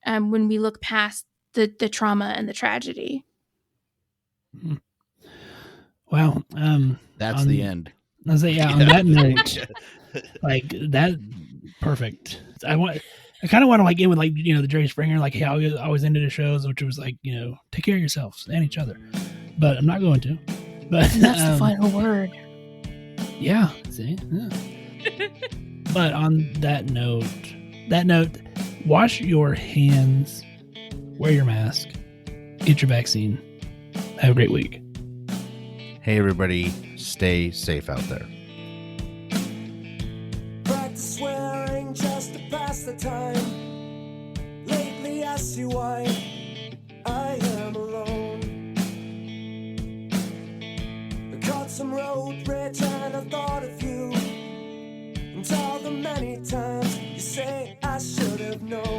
Speaker 5: when we look past the trauma and the tragedy.
Speaker 4: Wow.
Speaker 3: That's the end.
Speaker 4: I was like, on that note, like that, perfect. I kind of want to like end with like, the Jerry Springer, like how he always ended his shows, which was like, take care of yourselves and each other. But I'm not going to. But
Speaker 5: that's the final word.
Speaker 4: Yeah. See? Yeah. But on that note, wash your hands, wear your mask, get your vaccine. Have a great week.
Speaker 3: Hey, everybody, stay safe out there.
Speaker 6: Practice swearing just to pass the time. Lately I see why I am alone. I caught some road rage and I thought of you, and all the many times you say I should have known.